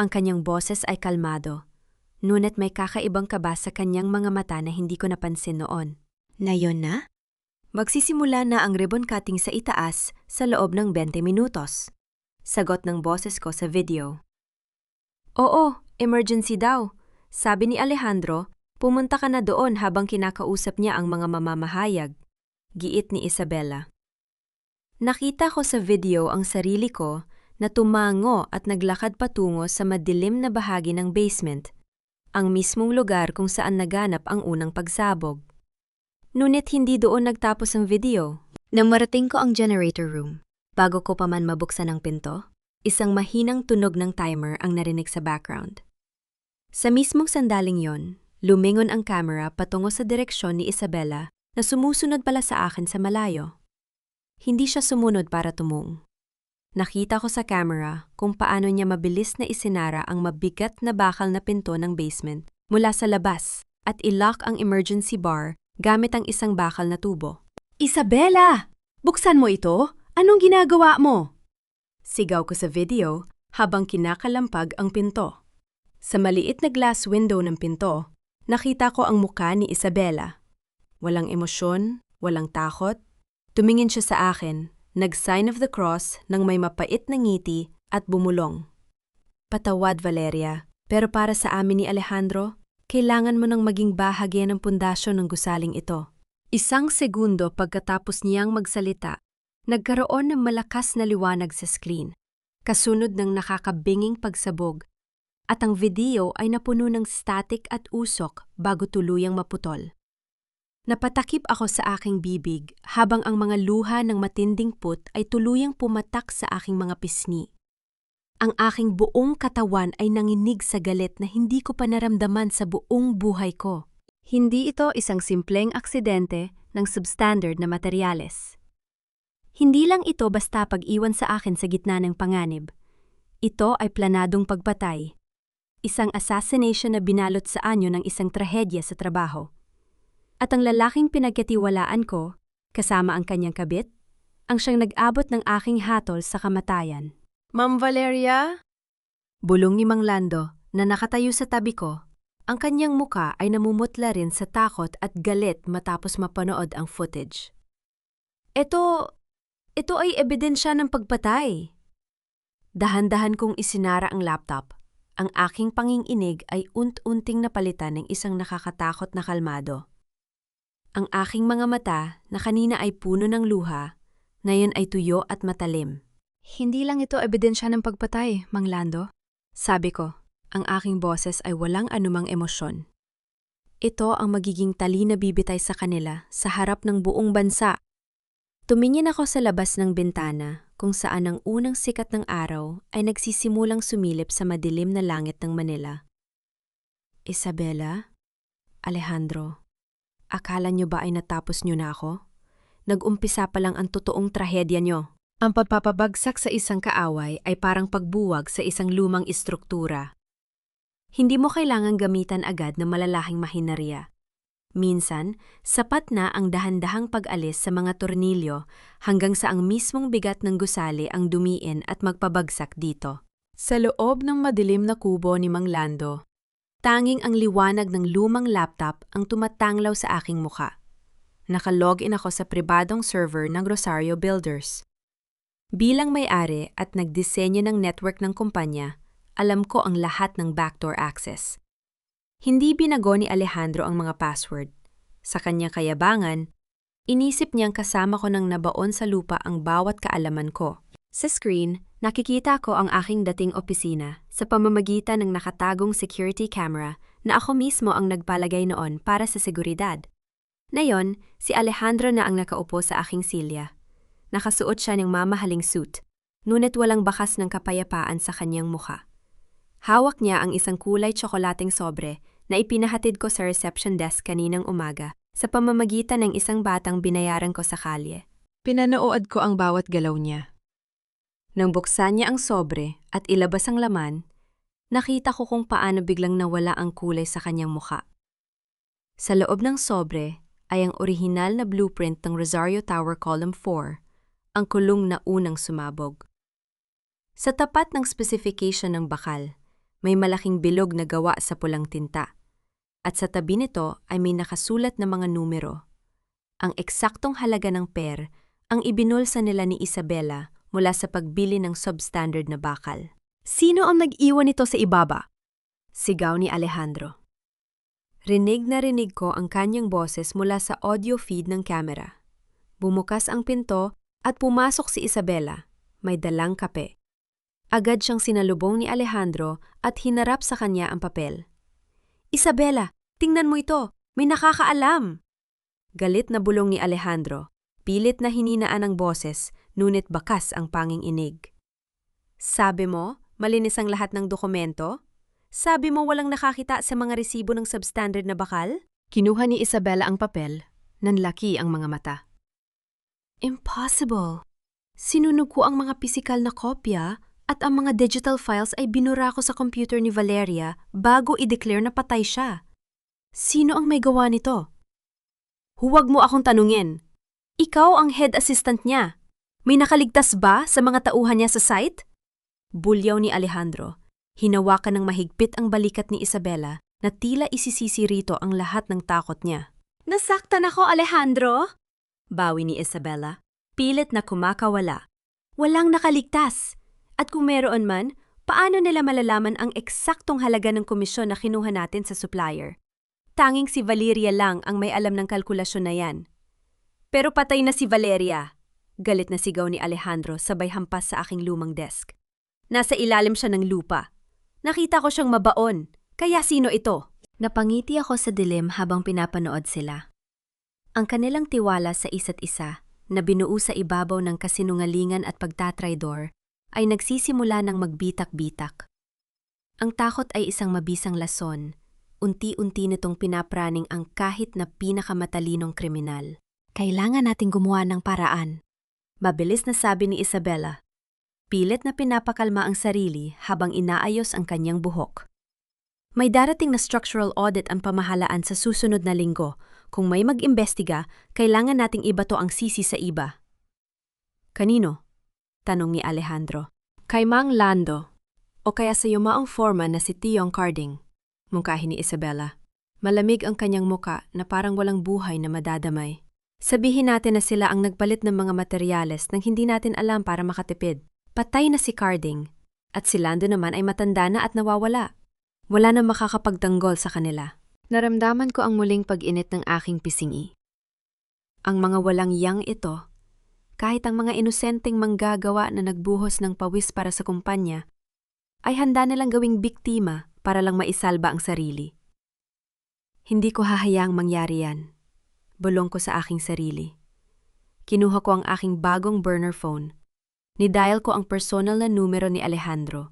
Ang kanyang boses ay kalmado, ngunit may kakaibang kaba sa kanyang mga mata na hindi ko napansin noon. Ngayon na? Magsisimula na ang ribbon cutting sa itaas sa loob ng 20 minutos. Sagot ng boses ko sa video. Oo, emergency daw. Sabi ni Alejandro, pumunta ka na doon habang kinakausap niya ang mga mamamahayag. Giit ni Isabela. Nakita ko sa video ang sarili ko na tumango at naglakad patungo sa madilim na bahagi ng basement, ang mismong lugar kung saan naganap ang unang pagsabog. Ngunit hindi doon nagtapos ang video. Nang marating ko ang generator room, bago ko pa man mabuksan ang pinto, isang mahinang tunog ng timer ang narinig sa background. Sa mismong sandaling yon, lumingon ang camera patungo sa direksyon ni Isabela na sumusunod pala sa akin sa malayo. Hindi siya sumunod para tumung. Nakita ko sa camera kung paano niya mabilis na isinara ang mabigat na bakal na pinto ng basement mula sa labas at ilock ang emergency bar gamit ang isang bakal na tubo. Isabela! Buksan mo ito? Anong ginagawa mo? Sigaw ko sa video habang kinakalampag ang pinto. Sa maliit na glass window ng pinto, nakita ko ang muka ni Isabela. Walang emosyon, walang takot. Tumingin siya sa akin, nag-sign of the cross nang may mapait na ngiti at bumulong. Patawad, Valeria, pero para sa amin ni Alejandro, kailangan mo nang maging bahagi ng pundasyon ng gusaling ito. Isang segundo pagkatapos niyang magsalita, nagkaroon ng malakas na liwanag sa screen, kasunod ng nakakabinging pagsabog, at ang video ay napuno ng static at usok bago tuluyang maputol. Napatakip ako sa aking bibig habang ang mga luha ng matinding put ay tuluyang pumatak sa aking mga pisngi. Ang aking buong katawan ay nanginig sa galit na hindi ko pa naramdaman sa buong buhay ko. Hindi ito isang simpleng aksidente ng substandard na materyales. Hindi lang ito basta pag-iwan sa akin sa gitna ng panganib. Ito ay planadong pagpatay. Isang assassination na binalot sa anyo ng isang trahedya sa trabaho. At ang lalaking pinagkatiwalaan ko, kasama ang kanyang kabit, ang siyang nag-abot ng aking hatol sa kamatayan. Ma'am Valeria? Bulong ni Mang Lando na nakatayo sa tabi ko. Ang kanyang muka ay namumutla rin sa takot at galit matapos mapanood ang footage. Ito ay ebidensya ng pagpatay. Dahan-dahan kong isinara ang laptop. Ang aking panginginig ay unt-unting napalitan ng isang nakakatakot na kalmado. Ang aking mga mata na kanina ay puno ng luha, ngayon ay tuyo at matalim. Hindi lang ito ebidensya ng pagpatay, Mang Lando. Sabi ko, ang aking boses ay walang anumang emosyon. Ito ang magiging tali na bibitay sa kanila sa harap ng buong bansa. Tumingin ako sa labas ng bintana kung saan ang unang sikat ng araw ay nagsisimulang sumilip sa madilim na langit ng Manila. Isabela, Alejandro, akala niyo ba ay natapos niyo na ako? Nag-umpisa pa lang ang totoong trahedya niyo. Ang pagpapabagsak sa isang kaaway ay parang pagbuwag sa isang lumang istruktura. Hindi mo kailangang gamitan agad ng malalahing mahinarya. Minsan, sapat na ang dahan-dahang pag-alis sa mga tornilyo hanggang sa ang mismong bigat ng gusali ang dumiin at magpabagsak dito. Sa loob ng madilim na kubo ni Mang Lando, tanging ang liwanag ng lumang laptop ang tumatanglaw sa aking muka. Nakalogin ako sa pribadong server ng Rosario Builders. Bilang may-ari at nagdisenyo ng network ng kumpanya, alam ko ang lahat ng backdoor access. Hindi binago ni Alejandro ang mga password. Sa kanyang kayabangan, inisip niyang kasama ko nang nabaon sa lupa ang bawat kaalaman ko. Sa screen, nakikita ko ang aking dating opisina sa pamamagitan ng nakatagong security camera na ako mismo ang nagpalagay noon para sa seguridad. Ngayon, si Alejandro na ang nakaupo sa aking silya. Nakasuot siya ng mamahaling suit, ngunit walang bakas ng kapayapaan sa kanyang mukha. Hawak niya ang isang kulay tsokolating sobre na ipinahatid ko sa reception desk kaninang umaga sa pamamagitan ng isang batang binayaran ko sa kalye. Pinanood ko ang bawat galaw niya. Nang buksan niya ang sobre at ilabas ang laman, nakita ko kung paano biglang nawala ang kulay sa kanyang mukha. Sa loob ng sobre ay ang orihinal na blueprint ng Rosario Tower Column 4, ang kulong na unang sumabog. Sa tapat ng specification ng bakal, may malaking bilog na gawa sa pulang tinta. At sa tabi nito ay may nakasulat na mga numero. Ang eksaktong halaga ng per ang ibinulsa nila ni Isabela mula sa pagbili ng substandard na bakal. "Sino ang nag-iwan nito sa ibaba?" sigaw ni Alejandro. Rinig na rinig ko ang kanyang boses mula sa audio feed ng kamera. Bumukas ang pinto at pumasok si Isabela, may dalang kape. Agad siyang sinalubong ni Alejandro at hinarap sa kanya ang papel. "Isabela, tingnan mo ito, may nakakaalam!" Galit na bulong ni Alejandro, pilit na hininaan ang boses, ngunit bakas ang panging inig. "Sabi mo, malinis ang lahat ng dokumento? Sabi mo walang nakakita sa mga resibo ng substandard na bakal?" Kinuha ni Isabela ang papel, nanlaki ang mga mata. "Impossible! Sinunog ko ang mga pisikal na kopya at ang mga digital files ay binura ko sa computer ni Valeria bago i-declare na patay siya. Sino ang may gawa nito?" "Huwag mo akong tanungin. Ikaw ang head assistant niya. May nakaligtas ba sa mga tauhan niya sa site?" Bulyaw ni Alejandro. Hinawakan ng mahigpit ang balikat ni Isabela na tila isisisi rito ang lahat ng takot niya. "Nasaktan ako, Alejandro!" bawi ni Isabela, pilit na kumakawala. "Walang nakaligtas. At kung meron man, paano nila malalaman ang eksaktong halaga ng komisyon na kinuha natin sa supplier? Tanging si Valeria lang ang may alam ng kalkulasyon na yan." "Pero patay na si Valeria!" galit na sigaw ni Alejandro sabay hampas sa aking lumang desk. "Nasa ilalim siya ng lupa. Nakita ko siyang mabaon, kaya sino ito?" Napangiti ako sa dilim habang pinapanood sila. Ang kanilang tiwala sa isa't isa, na binuo sa ibabaw ng kasinungalingan at pagtatraidor, ay nagsisimula ng magbitak-bitak. Ang takot ay isang mabisang lason, unti-unti nitong pinapraning ang kahit na pinakamatalinong kriminal. "Kailangan nating gumawa ng paraan," mabilis na sabi ni Isabela. Pilit na pinapakalma ang sarili habang inaayos ang kanyang buhok. "May darating na structural audit ang pamahalaan sa susunod na linggo. Kung may mag-imbestiga, kailangan nating ibato ang sisi sa iba." "Kanino?" tanong ni Alejandro. "Kay Mang Lando, o kaya sa yumaong foreman na si Tiong Carding," mungkahi ni Isabela. Malamig ang kanyang muka na parang walang buhay na madadamay. "Sabihin natin na sila ang nagpalit ng mga materyales nang hindi natin alam para makatipid. Patay na si Carding, at si Lando naman ay matanda na at nawawala. Wala na makakapagtanggol sa kanila." Naramdaman ko ang muling pag-init ng aking pisingi. Ang mga walang yang ito, kahit ang mga inosenteng manggagawa na nagbuhos ng pawis para sa kumpanya, ay handa nilang gawing biktima para lang maisalba ang sarili. "Hindi ko hahayaang mangyari yan," bulong ko sa aking sarili. Kinuha ko ang aking bagong burner phone. Nidial ko ang personal na numero ni Alejandro.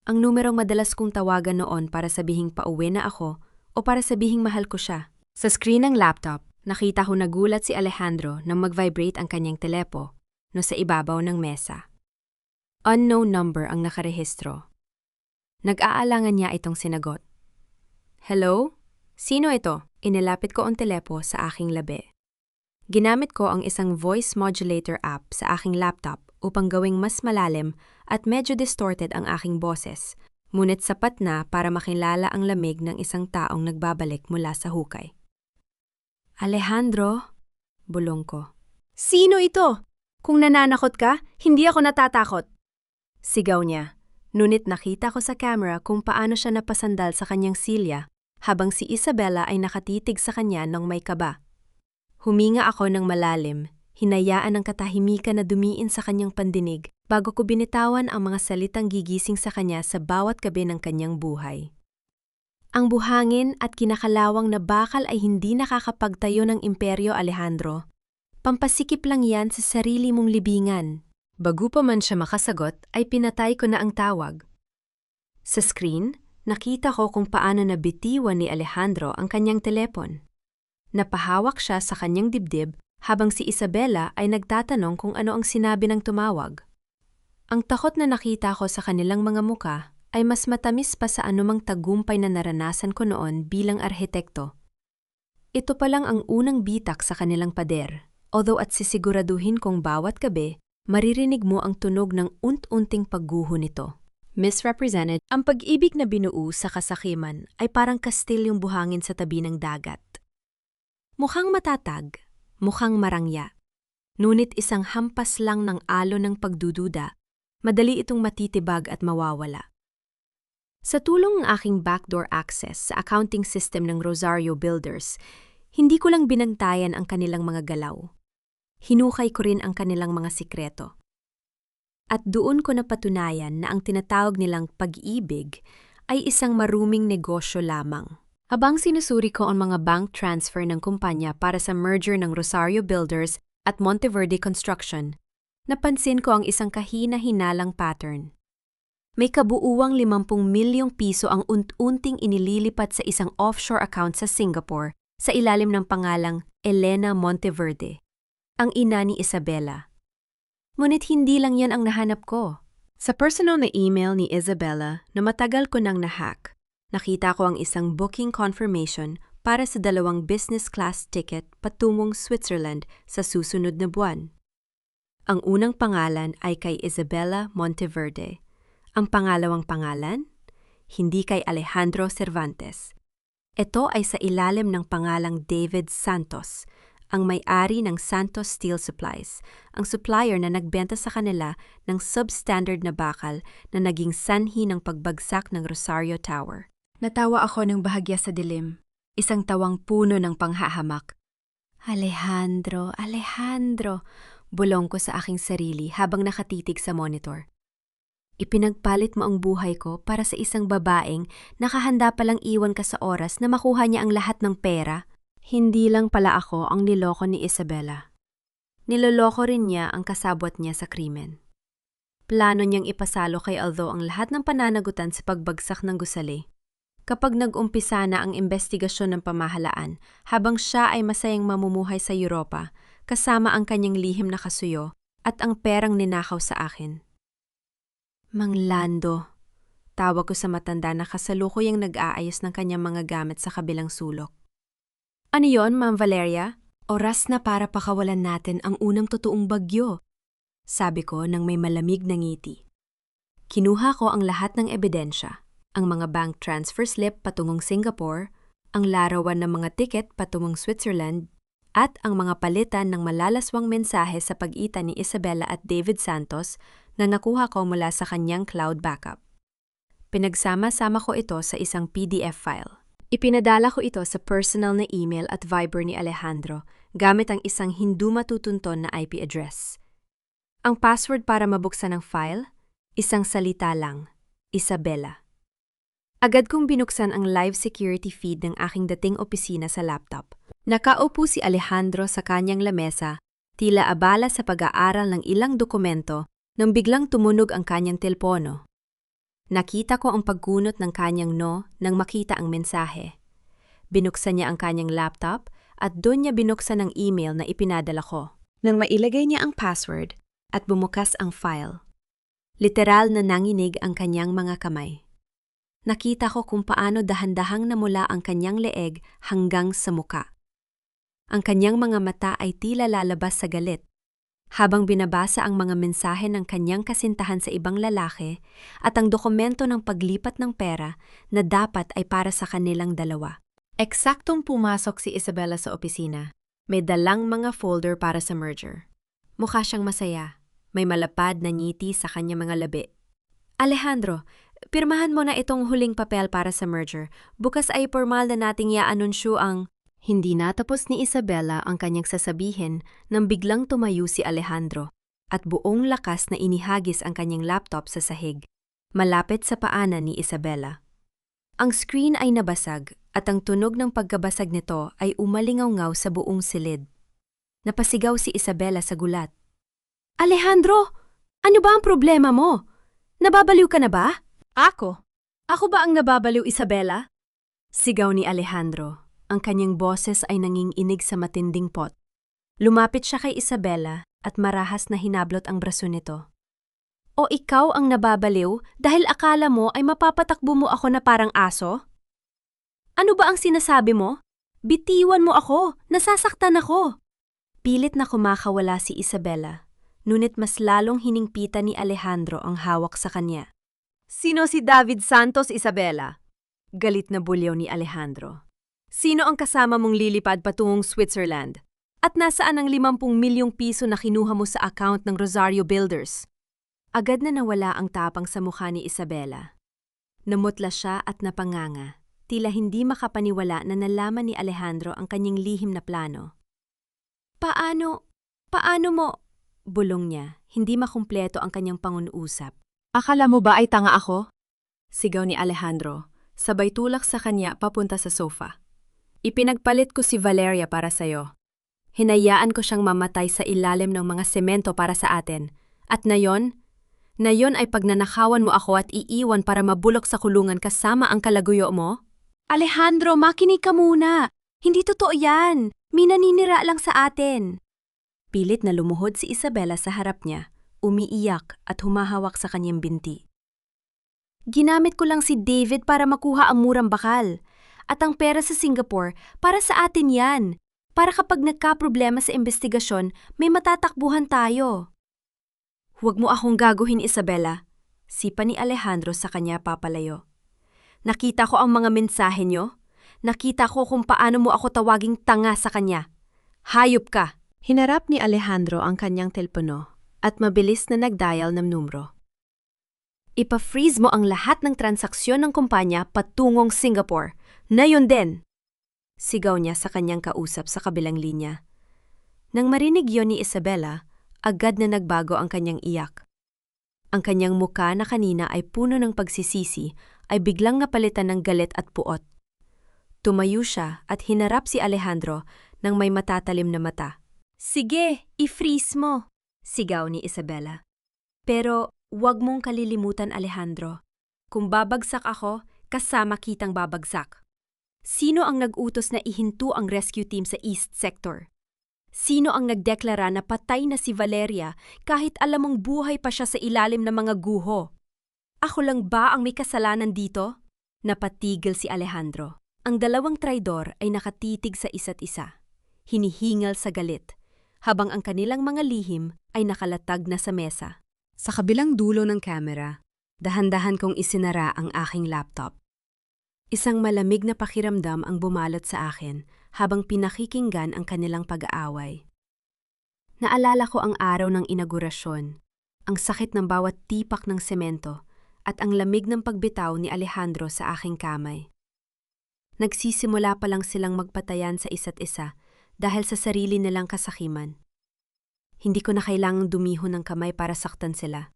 Ang numerong madalas kong tawagan noon para sabihing pauwi na ako o para sabihing mahal ko siya. Sa screen ng laptop, nakita ko nagulat si Alejandro nang mag-vibrate ang kanyang telepo sa ibabaw ng mesa. Unknown number ang nakarehistro. Nag-aalangan niya itong sinagot. "Hello? Sino ito?" Inilapit ko ang telepo sa aking labi. Ginamit ko ang isang voice modulator app sa aking laptop upang gawing mas malalim at medyo distorted ang aking boses, ngunit sapat na para makilala ang lamig ng isang taong nagbabalik mula sa hukay. "Alejandro," bulong ko. "Sino ito? Kung nananakot ka, hindi ako natatakot." Sigaw niya, ngunit nakita ko sa camera kung paano siya napasandal sa kanyang silya habang si Isabela ay nakatitig sa kanya ng may kaba. Huminga ako ng malalim, hinayaan ang katahimikan na dumiin sa kanyang pandinig bago ko binitawan ang mga salitang gigising sa kanya sa bawat gabi ng kanyang buhay. "Ang buhangin at kinakalawang na bakal ay hindi nakakapagtayo ng imperyo, Alejandro. Pampasikip lang yan sa sarili mong libingan." Bago pa man siya makasagot, ay pinatay ko na ang tawag. Sa screen, nakita ko kung paano nabitiwan ni Alejandro ang kanyang telepon. Napahawak siya sa kanyang dibdib habang si Isabela ay nagtatanong kung ano ang sinabi ng tumawag. Ang takot na nakita ko sa kanilang mga muka ay mas matamis pa sa anumang tagumpay na naranasan ko noon bilang arhitekto. Ito pa lang ang unang bitak sa kanilang pader, although at sisiguraduhin kong bawat gabi Maririnig mo ang tunog ng unt-unting pagguho nito. Misrepresented, ang pag-ibig na binuo sa kasakiman ay parang kastilyong buhangin sa tabi ng dagat. Mukhang matatag, mukhang marangya. Ngunit isang hampas lang ng alon ng pagdududa, madali itong matitibag at mawawala. Sa tulong ng aking backdoor access sa accounting system ng Rosario Builders, hindi ko lang binantayan ang kanilang mga galaw. Hinukay ko rin ang kanilang mga sikreto. At doon ko napatunayan na ang tinatawag nilang pag-ibig ay isang maruming negosyo lamang. Habang sinusuri ko ang mga bank transfer ng kumpanya para sa merger ng Rosario Builders at Monteverde Construction, napansin ko ang isang kahina-hinalang pattern. May kabuuang 50 milyong piso ang unti-unting inililipat sa isang offshore account sa Singapore sa ilalim ng pangalang Elena Monteverde, ang ina ni Isabela. Ngunit hindi lang yan ang nahanap ko. Sa personal na email ni Isabela na matagal ko nang nahack, nakita ko ang isang booking confirmation para sa 2 business class ticket patungong Switzerland sa susunod na buwan. Ang unang pangalan ay kay Isabela Monteverde. Ang pangalawang pangalan, hindi kay Alejandro Cervantes. Ito ay sa ilalim ng pangalang David Santos, ang may-ari ng Santos Steel Supplies, ang supplier na nagbenta sa kanila ng substandard na bakal na naging sanhi ng pagbagsak ng Rosario Tower. Natawa ako ng bahagya sa dilim, isang tawang puno ng panghahamak. Alejandro, Alejandro, bulong ko sa aking sarili habang nakatitig sa monitor. Ipinagpalit mo ang buhay ko para sa isang babaeng nakahanda palang iwan ka sa oras na makuha niya ang lahat ng pera. Hindi lang pala ako ang niloko ni Isabela. Niloloko rin niya ang kasabwat niya sa krimen. Plano niyang ipasalo kay Aldo ang lahat ng pananagutan sa pagbagsak ng gusali. Kapag nag-umpisa na ang investigasyon ng pamahalaan, habang siya ay masayang mamumuhay sa Europa, kasama ang kanyang lihim na kasuyo at ang perang ninakaw sa akin. Mang Lando, tawag ko sa matanda na kasalukuyang nag-aayos ng kanyang mga gamit sa kabilang sulok. Ano yon, Ma'am Valeria? Oras na para pakawalan natin ang unang totoong bagyo, sabi ko nang may malamig na ngiti. Kinuha ko ang lahat ng ebidensya, ang mga bank transfer slip patungong Singapore, ang larawan ng mga tiket patungong Switzerland, at ang mga palitan ng malalaswang mensahe sa pagitan ni Isabela at David Santos na nakuha ko mula sa kanyang cloud backup. Pinagsama-sama ko ito sa isang PDF file. Ipinadala ko ito sa personal na email at Viber ni Alejandro gamit ang isang hindi matutunton na IP address. Ang password para mabuksan ang file, isang salita lang, Isabela. Agad kong binuksan ang live security feed ng aking dating opisina sa laptop. Nakaupo si Alejandro sa kanyang lamesa, tila abala sa pag-aaral ng ilang dokumento nang biglang tumunog ang kanyang telepono. Nakita ko ang pagkunot ng kanyang no nang makita ang mensahe. Binuksan niya ang kanyang laptop at doon niya binuksan ang email na ipinadala ko. Nang mailagay niya ang password at bumukas ang file, literal na nanginig ang kanyang mga kamay. Nakita ko kung paano dahan-dahang namula ang kanyang leeg hanggang sa muka. Ang kanyang mga mata ay tila lalabas sa galit, habang binabasa ang mga mensahe ng kanyang kasintahan sa ibang lalaki at ang dokumento ng paglipat ng pera na dapat ay para sa kanilang dalawa. Eksaktong pumasok si Isabela sa opisina. May dalang mga folder para sa merger. Mukha siyang masaya. May malapad na ngiti sa kanyang mga labi. Alejandro, pirmahan mo na itong huling papel para sa merger. Bukas ay formal na nating i-anunsyo ang... Hindi natapos ni Isabela ang kanyang sasabihin nang biglang tumayo si Alejandro at buong lakas na inihagis ang kanyang laptop sa sahig, malapit sa paanan ni Isabela. Ang screen ay nabasag at ang tunog ng pagkabasag nito ay umalingaw-ngaw sa buong silid. Napasigaw si Isabela sa gulat. Alejandro! Ano ba ang problema mo? Nababaliw ka na ba? Ako? Ako ba ang nababaliw, Isabela? Sigaw ni Alejandro. Ang kanyang boses ay nanginginig sa matinding pot. Lumapit siya kay Isabela at marahas na hinablot ang braso nito. O ikaw ang nababaliw dahil akala mo ay mapapatakbo mo ako na parang aso? Ano ba ang sinasabi mo? Bitiwan mo ako! Nasasaktan ako! Pilit na kumakawala si Isabela. ngunit mas lalong hiningpitan ni Alejandro ang hawak sa kanya. Sino si David Santos, Isabela? Galit na bulyaw ni Alejandro. Sino ang kasama mong lilipad patungong Switzerland? At nasaan ang 50 milyong piso na kinuha mo sa account ng Rosario Builders? Agad na nawala ang tapang sa mukha ni Isabela. Namutla siya at napanganga, tila hindi makapaniwala na nalaman ni Alejandro ang kanyang lihim na plano. Paano mo? Bulong niya, hindi makumpleto ang kanyang pangunusap. Akala mo ba ay tanga ako? Sigaw ni Alejandro, sabay tulak sa kanya papunta sa sofa. Ipinagpalit ko si Valeria para sa'yo. Hinayaan ko siyang mamatay sa ilalim ng mga semento para sa atin. At nayon ay pagnanakawan mo ako at iiwan para mabulok sa kulungan kasama ang kalaguyo mo? Alejandro, makinig ka muna. Hindi totoo yan. May naninira lang sa atin. Pilit na lumuhod si Isabela sa harap niya, umiiyak at humahawak sa kanyang binti. Ginamit ko lang si David para makuha ang murang bakal. At ang pera sa Singapore, para sa atin yan. Para kapag nagka-problema sa investigasyon, may matatakbuhan tayo. Huwag mo akong gaguhin, Isabela. Sipa ni Alejandro sa kanya papalayo. Nakita ko ang mga mensahe niyo. Nakita ko kung paano mo ako tawaging tanga sa kanya. Hayop ka! Hinarap ni Alejandro ang kanyang telepono at mabilis na nag-dial ng numero. Ipa-freeze mo ang lahat ng transaksyon ng kumpanya patungong Singapore. Ngayon din! Sigaw niya sa kanyang kausap sa kabilang linya. Nang marinig yon ni Isabela, agad na nagbago ang kanyang iyak. Ang kanyang muka na kanina ay puno ng pagsisisi ay biglang napalitan ng galit at puot. Tumayo siya at hinarap si Alejandro nang may matatalim na mata. Sige, i-freeze mo! Sigaw ni Isabela. Pero huwag mong kalilimutan, Alejandro. Kung babagsak ako, kasama kitang babagsak. Sino ang nag-utos na ihinto ang rescue team sa East Sector? Sino ang nagdeklara na patay na si Valeria kahit alam mong buhay pa siya sa ilalim ng mga guho? Ako lang ba ang may kasalanan dito? Napatigil si Alejandro. Ang dalawang traidor ay nakatitig sa isa't isa, hinihingal sa galit, habang ang kanilang mga lihim ay nakalatag na sa mesa. Sa kabilang dulo ng kamera, dahan-dahan kong isinara ang aking laptop. Isang malamig na pakiramdam ang bumalot sa akin habang pinakikinggan ang kanilang pag-aaway. Naalala ko ang araw ng inaugurasyon, ang sakit ng bawat tipak ng semento at ang lamig ng pagbitaw ni Alejandro sa aking kamay. Nagsisimula pa lang silang magpatayan sa isa't isa dahil sa sarili nilang kasakiman. Hindi ko na kailangang dumihon ng kamay para saktan sila.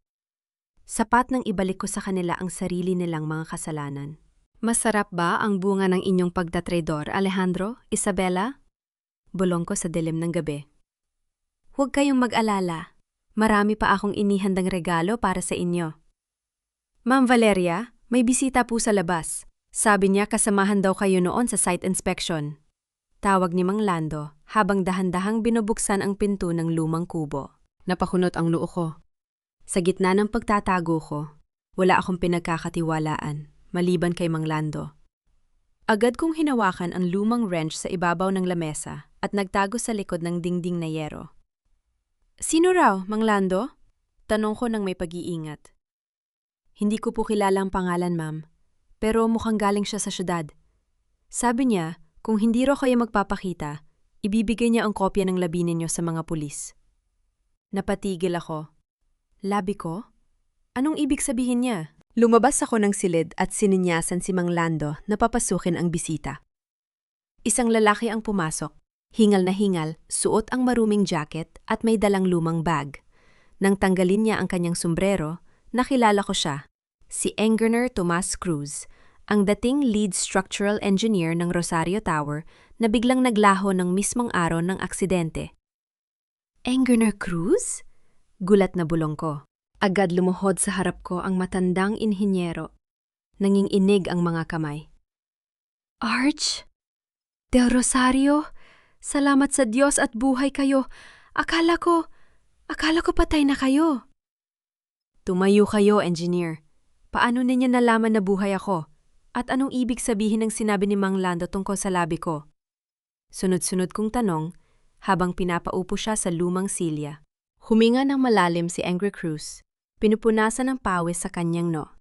Sapat nang ibalik ko sa kanila ang sarili nilang mga kasalanan. Masarap ba ang bunga ng inyong pagtatraidor, Alejandro, Isabela? Bulong ko sa dilim ng gabi. Huwag kayong mag-alala. Marami pa akong inihandang regalo para sa inyo. Ma'am Valeria, may bisita po sa labas. Sabi niya kasamahan daw kayo noon sa site inspection. Tawag ni Mang Lando habang dahan-dahang binubuksan ang pinto ng lumang kubo. Napakunot ang noo ko. Sa gitna ng pagtatago ko, wala akong pinagkakatiwalaan, maliban kay Mang Lando. Agad kong hinawakan ang lumang wrench sa ibabaw ng lamesa at nagtago sa likod ng dingding na yero. Sino raw, Mang Lando? Tanong ko nang may pag-iingat. Hindi ko po kilala ang pangalan, ma'am. Pero mukhang galing siya sa syudad. Sabi niya, kung hindi raw kayo magpapakita, ibibigay niya ang kopya ng labi ninyo sa mga pulis. Napatigil ako. Labi ko? Anong ibig sabihin niya? Lumabas ako ng silid at sininyasan si Mang Lando na papasukin ang bisita. Isang lalaki ang pumasok. Hingal na hingal, suot ang maruming jacket at may dalang lumang bag. Nang tanggalin niya ang kanyang sombrero, nakilala ko siya. Si Engineer Tomas Cruz, ang dating lead structural engineer ng Rosario Tower na biglang naglaho ng mismong araw ng aksidente. Engineer Cruz? Gulat na bulong ko. Agad lumuhod sa harap ko ang matandang inhinyero. Nanginginig ang mga kamay. Arch? Del Rosario? Salamat sa Diyos at buhay kayo. Akala ko patay na kayo. Tumayo kayo, engineer. Paano ninyo nalaman na buhay ako? At anong ibig sabihin ng sinabi ni Mang Lando tungkol sa labi ko? Sunod-sunod kong tanong habang pinapaupo siya sa lumang silya. Huminga ng malalim si Angry Cruz. Pinupunasan ng pawis sa kanyang no.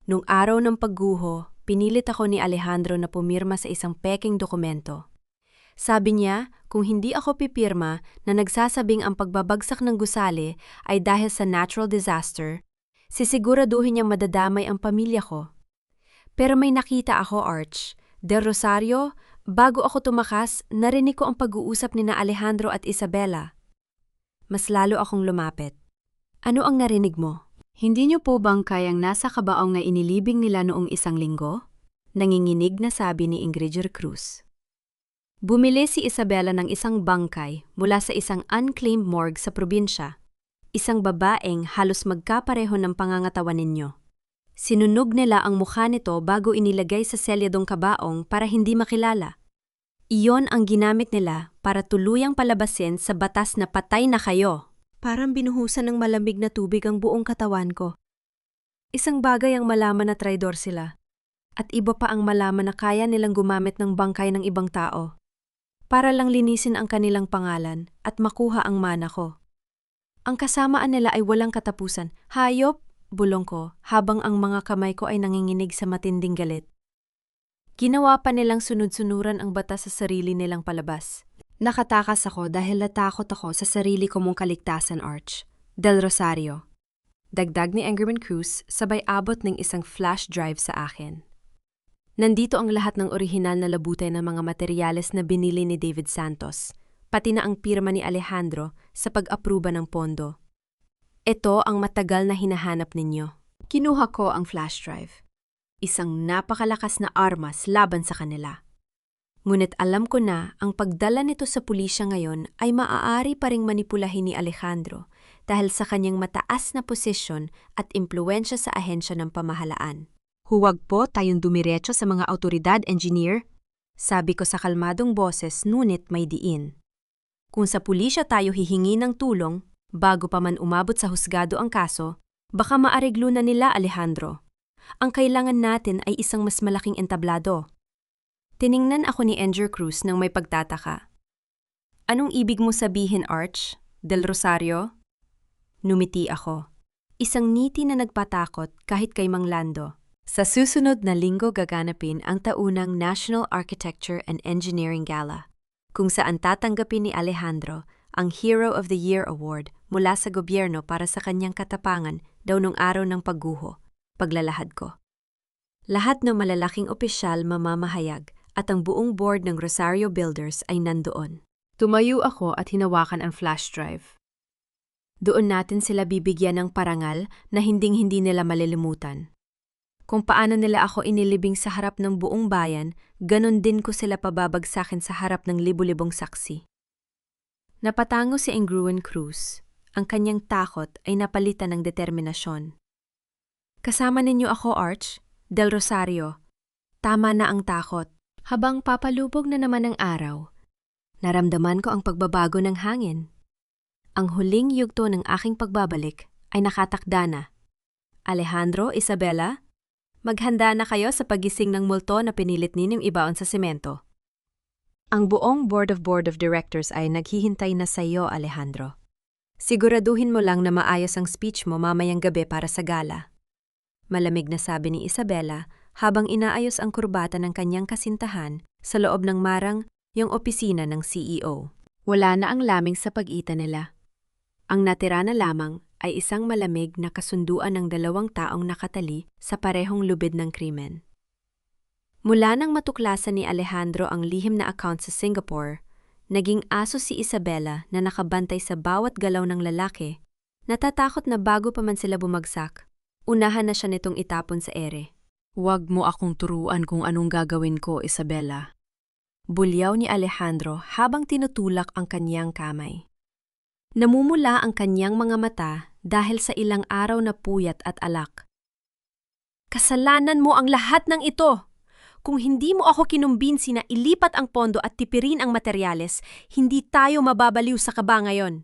Nung araw ng pagguho, pinilit ako ni Alejandro na pumirma sa isang peking dokumento. Sabi niya, kung hindi ako pipirma na nagsasabing ang pagbabagsak ng gusali ay dahil sa natural disaster, sisiguraduhin niyang madadamay ang pamilya ko. Pero may nakita ako, Arch. Del Rosario, bago ako tumakas, narinig ko ang pag-uusap ni na Alejandro at Isabela. Mas lalo akong lumapit. Ano ang narinig mo? Hindi niyo po bang kayang nasa kabaong na inilibing nila noong isang linggo? Nanginginig na sabi ni Ingrid Cruz. Bumili si Isabela ng isang bangkay mula sa isang unclaimed morgue sa probinsya. Isang babaeng halos magkapareho ng pangangatawan ninyo. Sinunog nila ang mukha nito bago inilagay sa selyadong kabaong para hindi makilala. Iyon ang ginamit nila para tuluyang palabasin sa batas na patay na kayo. Parang binuhusan ng malamig na tubig ang buong katawan ko. Isang bagay ang malaman na traidor sila. At iba pa ang malaman na kaya nilang gumamit ng bangkay ng ibang tao. Para lang linisin ang kanilang pangalan at makuha ang mana ko. Ang kasamaan nila ay walang katapusan. Hayop, bulong ko, habang ang mga kamay ko ay nanginginig sa matinding galit. Ginawa pa nilang sunod-sunuran ang batas sa sarili nilang palabas. Nakatakas ako dahil natakot ako sa sarili ko mong kaligtasan, Arch. Del Rosario. Dagdag ni Angerman Cruz sabay abot ng isang flash drive sa akin. Nandito ang lahat ng orihinal na labutay ng mga materyales na binili ni David Santos, pati na ang pirma ni Alejandro sa pag-apruba ng pondo. Ito ang matagal na hinahanap ninyo. Kinuha ko ang flash drive. Isang napakalakas na armas laban sa kanila. Ngunit alam ko na ang pagdala nito sa pulisya ngayon ay maaari pa ring manipulahin ni Alejandro dahil sa kanyang mataas na posisyon at impluwensya sa ahensya ng pamahalaan. Huwag po tayong dumiretso sa mga autoridad, engineer, sabi ko sa kalmadong boses ngunit may diin. Kung sa pulisya tayo hihingi ng tulong, bago pa man umabot sa husgado ang kaso, baka maariglo na nila, Alejandro. Ang kailangan natin ay isang mas malaking entablado. Tiningnan ako ni Angel Cruz nang may pagtataka. Anong ibig mo sabihin, Arch? Del Rosario? Numiti ako. Isang ngiti na nagpatakot kahit kay Mang Lando. Sa susunod na linggo gaganapin ang taunang National Architecture and Engineering Gala, kung saan tatanggapin ni Alejandro ang Hero of the Year Award mula sa gobyerno para sa kanyang katapangan daw nung araw ng pagguho. Paglalahad ko. Lahat ng malalaking opisyal mamamahayag at ang buong board ng Rosario Builders ay nandoon. Tumayo ako at hinawakan ang flash drive. Doon natin sila bibigyan ng parangal na hinding-hindi nila malilimutan. Kung paano nila ako inilibing sa harap ng buong bayan, ganon din ko sila pababagsakin sa harap ng libu-libong saksi. Napatango si Angruan Cruz. Ang kanyang takot ay napalitan ng determinasyon. Kasama ninyo ako, Arch, Del Rosario. Tama na ang takot. Habang papalubog na naman ang araw, naramdaman ko ang pagbabago ng hangin. Ang huling yugto ng aking pagbabalik ay nakatakda na. Alejandro, Isabela, maghanda na kayo sa pagising ng multo na pinilit ninyong ibaon sa semento. Ang buong Board of Directors ay naghihintay na sa iyo, Alejandro. Siguraduhin mo lang na maayos ang speech mo mamayang gabi para sa gala. Malamig na sabi ni Isabela habang inaayos ang kurbata ng kanyang kasintahan sa loob ng marang yung opisina ng CEO. Wala na ang lamig sa pagitan nila. Ang natira na lamang ay isang malamig na kasunduan ng dalawang taong nakatali sa parehong lubid ng krimen. Mula nang matuklasan ni Alejandro ang lihim na account sa Singapore, naging aso si Isabela na nakabantay sa bawat galaw ng lalaki, natatakot na bago pa man sila bumagsak. Unahan na siya nitong itapon sa ere. Huwag mo akong turuan kung anong gagawin ko, Isabela. Bulyaw ni Alejandro habang tinutulak ang kanyang kamay. Namumula ang kanyang mga mata dahil sa ilang araw na puyat at alak. Kasalanan mo ang lahat ng ito! Kung hindi mo ako kinumbinsi na ilipat ang pondo at tipirin ang materyales, hindi tayo mababaliw sa kaba ngayon.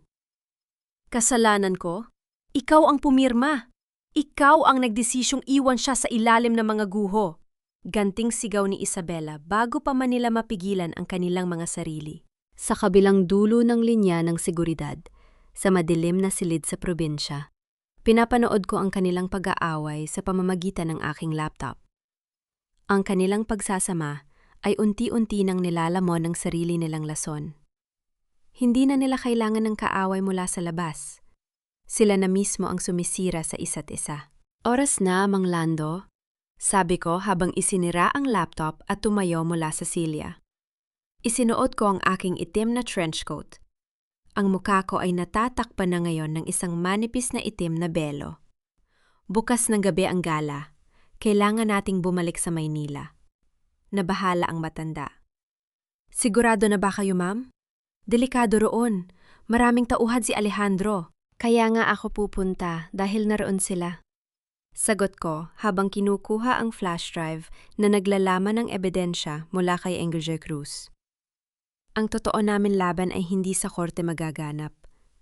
Kasalanan ko? Ikaw ang pumirma. Ikaw ang nagdesisyong iwan siya sa ilalim ng mga guho. Ganting sigaw ni Isabela bago pa man nila mapigilan ang kanilang mga sarili. Sa kabilang dulo ng linya ng seguridad, sa madilim na silid sa probinsya. Pinapanood ko ang kanilang pag-aaway sa pamamagitan ng aking laptop. Ang kanilang pagsasama ay unti-unti nang nilalamon ng sarili nilang lason. Hindi na nila kailangan ng kaaway mula sa labas. Sila na mismo ang sumisira sa isa't isa. Oras na, Mang Lando, sabi ko habang isinira ang laptop at tumayo mula sa silya. Isinuot ko ang aking itim na trench coat. Ang mukha ko ay natatakpan na ngayon ng isang manipis na itim na belo. Bukas ng gabi ang gala. Kailangan nating bumalik sa Maynila. Nabahala ang matanda. Sigurado na ba kayo, ma'am? Delikado roon. Maraming tauhad si Alejandro. Kaya nga ako pupunta dahil naroon sila. Sagot ko habang kinukuha ang flash drive na naglalaman ng ebidensya mula kay Enrique Cruz. Ang totoo namin laban ay hindi sa korte magaganap,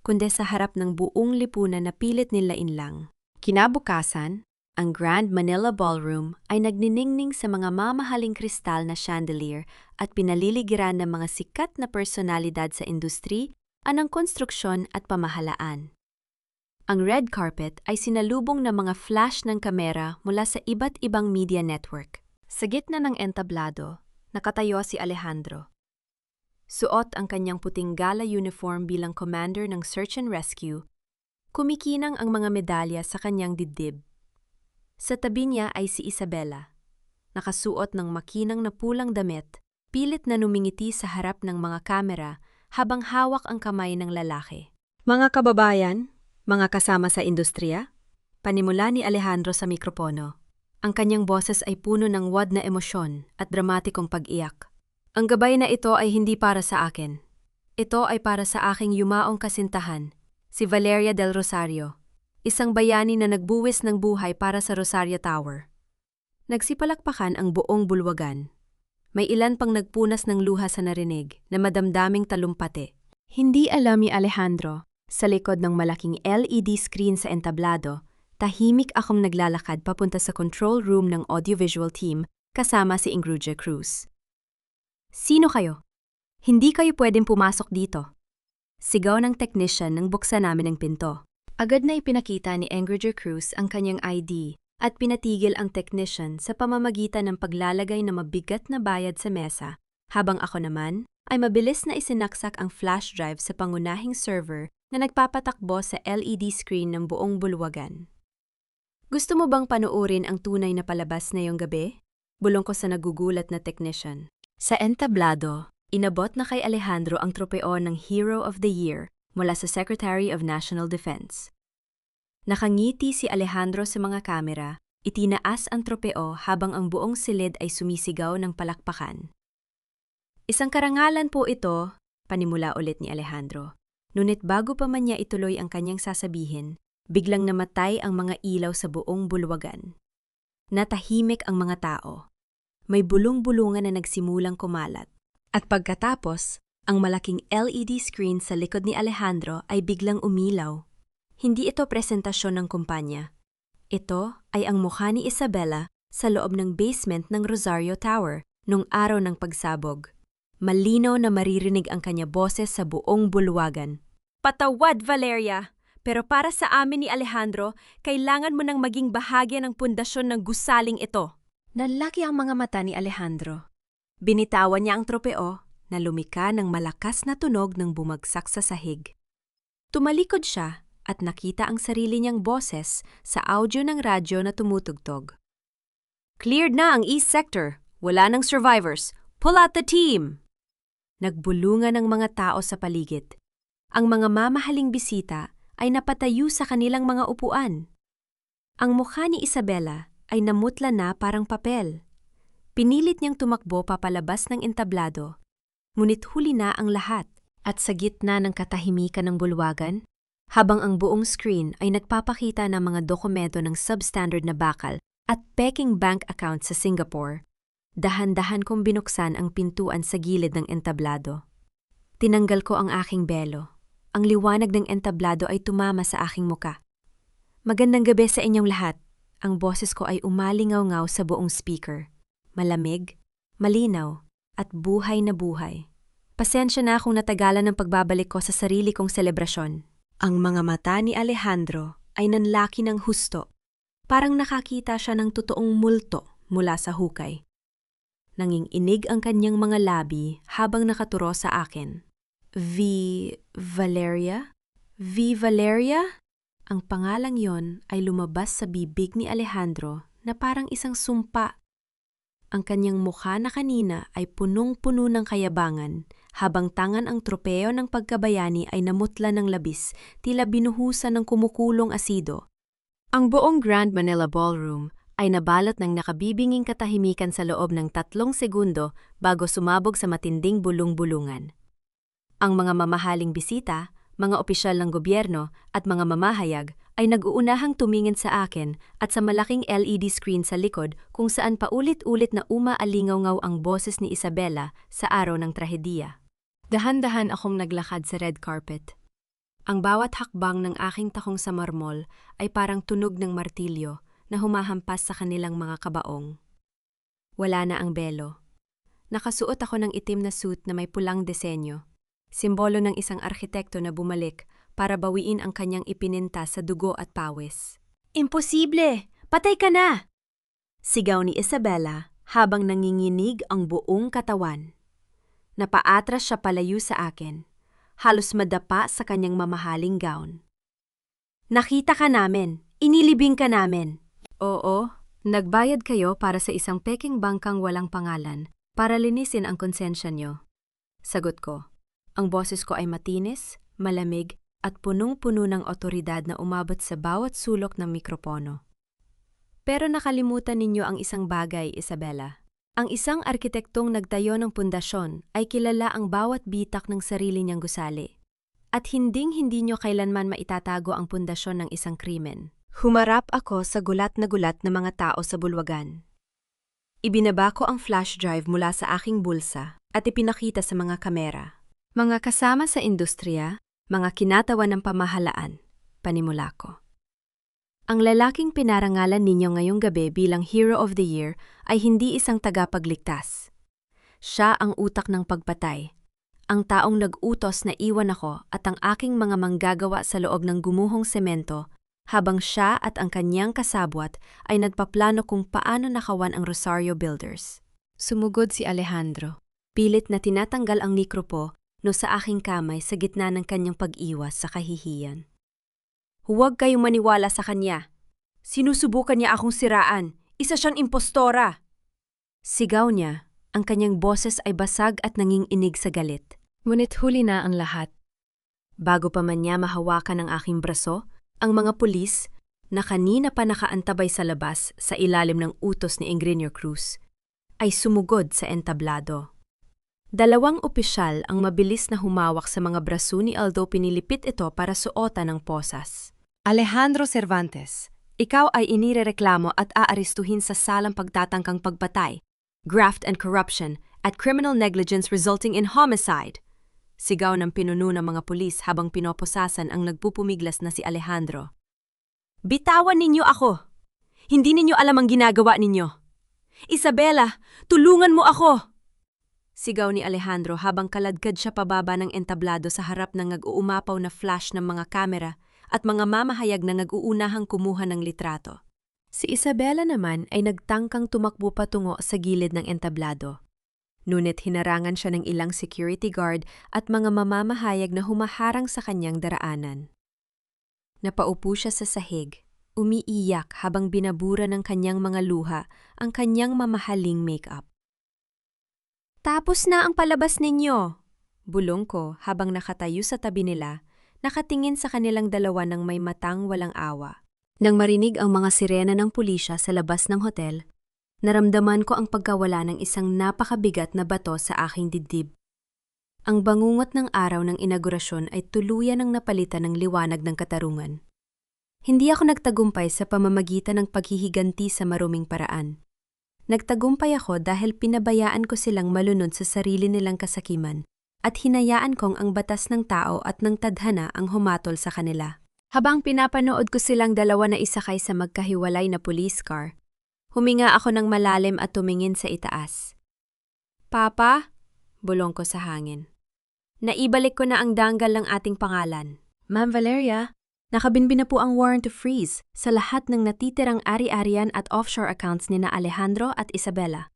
kundi sa harap ng buong lipunan na pilit nilain lang. Kinabukasan, ang Grand Manila Ballroom ay nagniningning sa mga mamahaling kristal na chandelier at pinaliligiran ng mga sikat na personalidad sa industri, anong konstruksyon at pamahalaan. Ang red carpet ay sinalubong ng mga flash ng kamera mula sa iba't ibang media network. Sa gitna ng entablado, nakatayo si Alejandro. Suot ang kanyang puting gala uniform bilang commander ng search and rescue, kumikinang ang mga medalya sa kanyang dibdib. Sa tabi niya ay si Isabela, nakasuot ng makinang na pulang damit, pilit na numingiti sa harap ng mga kamera habang hawak ang kamay ng lalaki. Mga kababayan, mga kasama sa industriya, panimula ni Alejandro sa mikropono. Ang kanyang boses ay puno ng wad na emosyon at dramatikong pag-iyak. Ang gabay na ito ay hindi para sa akin. Ito ay para sa aking yumaong kasintahan, si Valeria del Rosario, isang bayani na nagbuwis ng buhay para sa Rosario Tower. Nagsipalakpakan ang buong bulwagan. May ilan pang nagpunas ng luha sa narinig na madamdaming talumpati. Hindi alam ni Alejandro, sa likod ng malaking LED screen sa entablado, tahimik akong naglalakad papunta sa control room ng audiovisual team kasama si Enrique Cruz. Sino kayo? Hindi kayo pwedeng pumasok dito. Sigaw ng technician nang buksan namin ang pinto. Agad na ipinakita ni Enrique Cruz ang kanyang ID at pinatigil ang technician sa pamamagitan ng paglalagay ng mabigat na bayad sa mesa, habang ako naman ay mabilis na isinaksak ang flash drive sa pangunahing server na nagpapatakbo sa LED screen ng buong bulwagan. Gusto mo bang panuorin ang tunay na palabas ngayong gabi? Bulong ko sa nagugulat na technician. Sa entablado, inabot na kay Alejandro ang tropeo ng Hero of the Year mula sa Secretary of National Defense. Nakangiti si Alejandro sa mga kamera, itinaas ang tropeo habang ang buong silid ay sumisigaw ng palakpakan. Isang karangalan po ito, panimula ulit ni Alejandro. Ngunit bago pa man niya ituloy ang kanyang sasabihin, biglang namatay ang mga ilaw sa buong bulwagan. Natahimik ang mga tao. May bulong-bulungan na nagsimulang kumalat. At pagkatapos, ang malaking LED screen sa likod ni Alejandro ay biglang umilaw. Hindi ito presentasyon ng kumpanya. Ito ay ang mukha ni Isabela sa loob ng basement ng Rosario Tower nung araw ng pagsabog. Malinaw na maririnig ang kanya boses sa buong bulwagan. Patawad, Valeria! Pero para sa amin ni Alejandro, kailangan mo nang maging bahagi ng pundasyon ng gusaling ito. Nalaki ang mga mata ni Alejandro. Binitawan niya ang tropeo na lumika ng malakas na tunog nang bumagsak sa sahig. Tumalikod siya at nakita ang sarili niyang boses sa audio ng radyo na tumutugtog. Cleared na ang East Sector. Wala nang survivors. Pull out the team! Nagbulungan ang mga tao sa paligid. Ang mga mamahaling bisita ay napatayo sa kanilang mga upuan. Ang mukha ni Isabela ay namutla na parang papel. Pinilit niyang tumakbo papalabas ng entablado, ngunit huli na ang lahat at sa gitna ng katahimikan ng bulwagan, habang ang buong screen ay nagpapakita ng mga dokumento ng substandard na bakal at peking bank account sa Singapore, dahan-dahan kong binuksan ang pintuan sa gilid ng entablado. Tinanggal ko ang aking belo. Ang liwanag ng entablado ay tumama sa aking muka. Magandang gabi sa inyong lahat. Ang boses ko ay umalingaw-ngaw sa buong speaker. Malamig, malinaw, at buhay na buhay. Pasensya na kung natagalan ng pagbabalik ko sa sarili kong selebrasyon. Ang mga mata ni Alejandro ay nanlaki ng husto. Parang nakakita siya ng totoong multo mula sa hukay. Nanginginig ang kanyang mga labi habang nakaturo sa akin. Valeria? V. Valeria? Ang pangalang yon ay lumabas sa bibig ni Alejandro na parang isang sumpa. Ang kanyang mukha na kanina ay punong-puno ng kayabangan, habang tangan ang tropeo ng pagkabayani ay namutla ng labis, tila binuhusan ng kumukulong asido. Ang buong Grand Manila Ballroom ay nabalot ng nakabibinging katahimikan sa loob ng 3 segundo bago sumabog sa matinding bulong-bulungan. Ang mga mamahaling bisita, mga opisyal ng gobyerno at mga mamahayag ay nag-uunahang tumingin sa akin at sa malaking LED screen sa likod kung saan paulit-ulit na umaalingaw-ngaw ang boses ni Isabela sa araw ng trahedya. Dahan-dahan akong naglakad sa red carpet. Ang bawat hakbang ng aking takong sa marmol ay parang tunog ng martilyo na humahampas sa kanilang mga kabaong. Wala na ang belo. Nakasuot ako ng itim na suit na may pulang disenyo, simbolo ng isang arkitekto na bumalik para bawiin ang kanyang ipininta sa dugo at pawis. "Imposible! Patay ka na!" sigaw ni Isabela habang nanginginig ang buong katawan. Napaatras siya palayo sa akin, halos madapa sa kanyang mamahaling gown. "Nakita ka namin! Inilibing ka namin!" "Oo, nagbayad kayo para sa isang peking bangkang walang pangalan para linisin ang konsensya nyo." Sagot ko. Ang boses ko ay matinis, malamig, at punong-puno ng otoridad na umabot sa bawat sulok ng mikropono. Pero nakalimutan ninyo ang isang bagay, Isabela. Ang isang arkitektong nagtayo ng pundasyon ay kilala ang bawat bitak ng sarili niyang gusali. At hinding-hindi nyo kailanman maitatago ang pundasyon ng isang krimen. Humarap ako sa gulat na mga tao sa bulwagan. Ibinaba ko ang flash drive mula sa aking bulsa at ipinakita sa mga kamera. "Mga kasama sa industriya, mga kinatawan ng pamahalaan," panimula ko. Ang lalaking pinarangalan ninyo ngayong gabi bilang Hero of the Year ay hindi isang tagapagligtas. Siya ang utak ng pagpatay, ang taong nag-utos na iwan ako at ang aking mga manggagawa sa loob ng gumuhong semento, habang siya at ang kanyang kasabwat ay nagpaplano kung paano nakawan ang Rosario Builders. Sumugod si Alejandro. Pilit na tinatanggal ang mikropo sa aking kamay sa gitna ng kanyang pag-iwas sa kahihiyan. "Huwag kayong maniwala sa kanya. Sinusubukan niya akong siraan. Isa siyang impostora!" Sigaw niya. Ang kanyang boses ay basag at nanginginig sa galit. Ngunit huli na ang lahat. Bago pa man niya mahawakan ang aking braso, ang mga pulis, na kanina pa nakaantabay sa labas sa ilalim ng utos ni Ingenieur Cruz, ay sumugod sa entablado. 2 opisyal ang mabilis na humawak sa mga braso ni Aldo, pinilipit ito para suotan ng posas. "Alejandro Cervantes, ikaw ay inirereklamo at aaristuhin sa salang pagtatangkang pagpatay, graft and corruption, at criminal negligence resulting in homicide," sigaw ng pinuno ng mga pulis habang pinoposasan ang nagpupumiglas na si Alejandro. "Bitawan ninyo ako! Hindi ninyo alam ang ginagawa ninyo! Isabela, tulungan mo ako!" Sigaw ni Alejandro habang kaladkad siya pababa ng entablado sa harap ng nag-uumapaw na flash ng mga kamera at mga mamahayag na nag-uunahang kumuha ng litrato. Si Isabela naman ay nagtangkang tumakbo patungo sa gilid ng entablado. Ngunit hinarangan siya ng ilang security guard at mga mamamahayag na humaharang sa kanyang daraanan. Napaupo siya sa sahig, umiiyak habang binabura ng kanyang mga luha ang kanyang mamahaling make-up. "Tapos na ang palabas ninyo," bulong ko habang nakatayo sa tabi nila, nakatingin sa kanilang dalawa ng may matang walang awa. Nang marinig ang mga sirena ng pulisya sa labas ng hotel, naramdaman ko ang pagkawala ng isang napakabigat na bato sa aking dibdib. Ang bangungot ng araw ng inaugurasyon ay tuluyan ng napalitan ng liwanag ng katarungan. Hindi ako nagtagumpay sa pamamagitan ng paghihiganti sa maruming paraan. Nagtagumpay ako dahil pinabayaan ko silang malunod sa sarili nilang kasakiman at hinayaan kong ang batas ng tao at ng tadhana ang humatol sa kanila. Habang pinapanood ko silang dalawa na isakay sa magkahiwalay na police car, huminga ako ng malalim at tumingin sa itaas. "Papa?" bulong ko sa hangin. "Naibalik ko na ang danggal ng ating pangalan. Ma'am Valeria, nakabinbin na po ang warrant to freeze sa lahat ng natitirang ari-arian at offshore accounts ni na Alejandro at Isabela.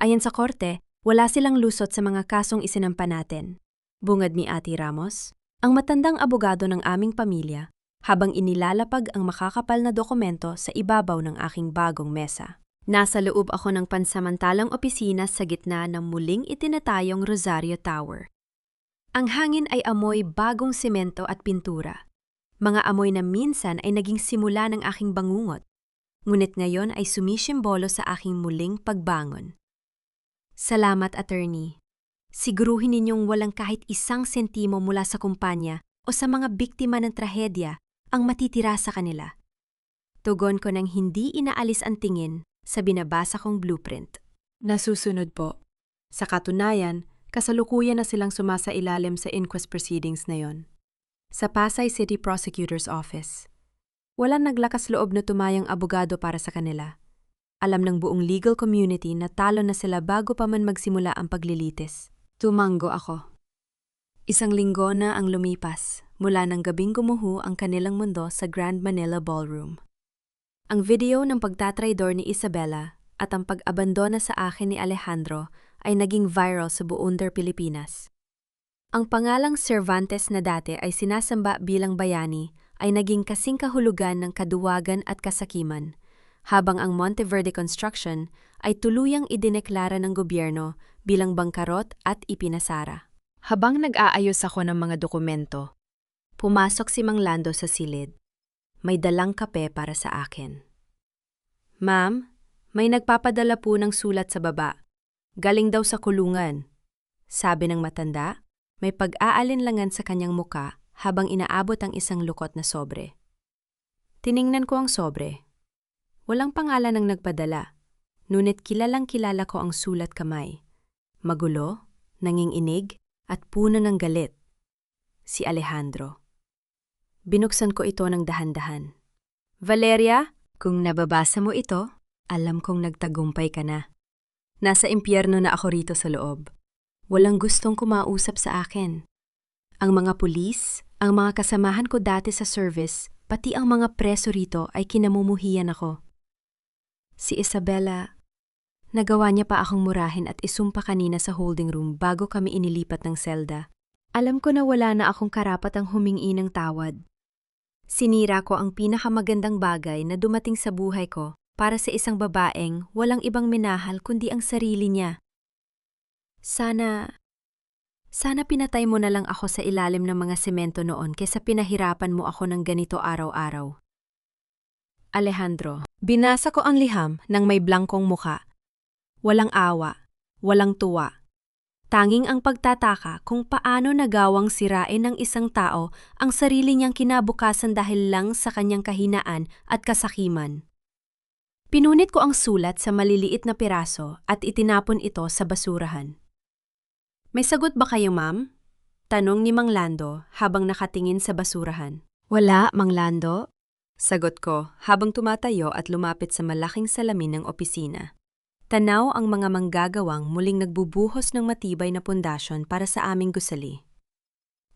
Ayon sa korte, wala silang lusot sa mga kasong isinampa natin. Bungad ni Ate Ramos, ang matandang abogado ng aming pamilya, habang inilalapag ang makakapal na dokumento sa ibabaw ng aking bagong mesa. Nasa loob ako ng pansamantalang opisina sa gitna ng muling itinatayong Rosario Tower. Ang hangin ay amoy bagong simento at pintura. Mga amoy na minsan ay naging simula ng aking bangungot, ngunit ngayon ay sumisimbolo sa aking muling pagbangon. Salamat, attorney. Siguruhin ninyong walang kahit isang sentimo mula sa kumpanya o sa mga biktima ng trahedya ang matitira sa kanila. Tugon ko nang hindi inaalis ang tingin sa binabasa kong blueprint. Nasusunod po. Sa katunayan, kasalukuyan na silang sumasailalim sa inquest proceedings na yon. Sa Pasay City Prosecutor's Office. Walang naglakas loob na tumayang abogado para sa kanila. Alam ng buong legal community na talo na sila bago pa man magsimula ang paglilitis. Tumanggo ako. Isang linggo na ang lumipas mula ng gabing gumuho ang kanilang mundo sa Grand Manila Ballroom. Ang video ng pagtatraidor ni Isabela at ang pag-abandona sa akin ni Alejandro ay naging viral sa buong Pilipinas. Ang pangalang Cervantes na dati ay sinasamba bilang bayani ay naging kasing kahulugan ng kaduwagan at kasakiman, habang ang Monteverde Construction ay tuluyang idineklara ng gobyerno bilang bangkarot at ipinasara. Habang nag-aayos ako ng mga dokumento, pumasok si Mang Lando sa silid. May dalang kape para sa akin. Ma'am, may nagpapadala po ng sulat sa baba. Galing daw sa kulungan. Sabi ng matanda, may pag-aalinlangan sa kanyang muka habang inaabot ang isang lukot na sobre. Tiningnan ko ang sobre. Walang pangalan ng nagpadala, ngunit kilalang-kilala ko ang sulat kamay. Magulo, nanginginig, at puno ng galit. Si Alejandro. Binuksan ko ito ng dahan-dahan. Valeria, kung nababasa mo ito, alam kong nagtagumpay ka na. Nasa impyerno na ako rito sa loob. Walang gustong kumausap sa akin. Ang mga pulis, ang mga kasamahan ko dati sa service, pati ang mga preso rito ay kinamumuhian ako. Si Isabela, nagawa niya pa akong murahin at isumpa kanina sa holding room bago kami inilipat ng selda. Alam ko na wala na akong karapatang humingi ng tawad. Sinira ko ang pinakamagandang bagay na dumating sa buhay ko para sa isang babaeng walang ibang minahal kundi ang sarili niya. Sana pinatay mo na lang ako sa ilalim ng mga semento noon kaysa pinahirapan mo ako ng ganito araw-araw. Alejandro, binasa ko ang liham ng may blankong muka. Walang awa, walang tuwa. Tanging ang pagtataka kung paano nagawang sirain ng isang tao ang sarili niyang kinabukasan dahil lang sa kanyang kahinaan at kasakiman. Pinunit ko ang sulat sa maliliit na piraso at itinapon ito sa basurahan. May sagot ba kayo, ma'am? Tanong ni Mang Lando habang nakatingin sa basurahan. Wala, Mang Lando. Sagot ko habang tumatayo at lumapit sa malaking salamin ng opisina. Tanaw ang mga manggagawang muling nagbubuhos ng matibay na pundasyon para sa aming gusali.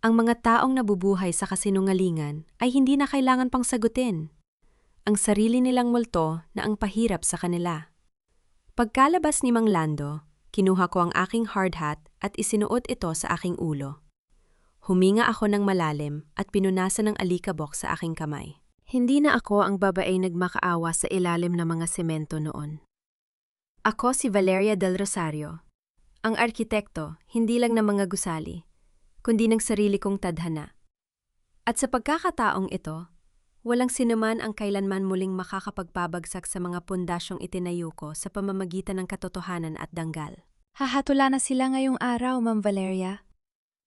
Ang mga taong nabubuhay sa kasinungalingan ay hindi na kailangan pang sagutin. Ang sarili nilang multo na ang pahirap sa kanila. Pagkalabas ni Mang Lando, kinuha ko ang aking hard hat at isinuot ito sa aking ulo. Huminga ako ng malalim at pinunasan ng alikabok sa aking kamay. Hindi na ako ang babaeng nagmakaawa sa ilalim ng mga semento noon. Ako si Valeria del Rosario, ang arkitekto hindi lang ng mga gusali, kundi ng sarili kong tadhana. At sa pagkakataong ito, walang sinuman ang kailanman muling makakapagpabagsak sa mga pundasyong itinayo ko sa pamamagitan ng katotohanan at danggal. Hahatula na sila ngayong araw, Ma'am Valeria.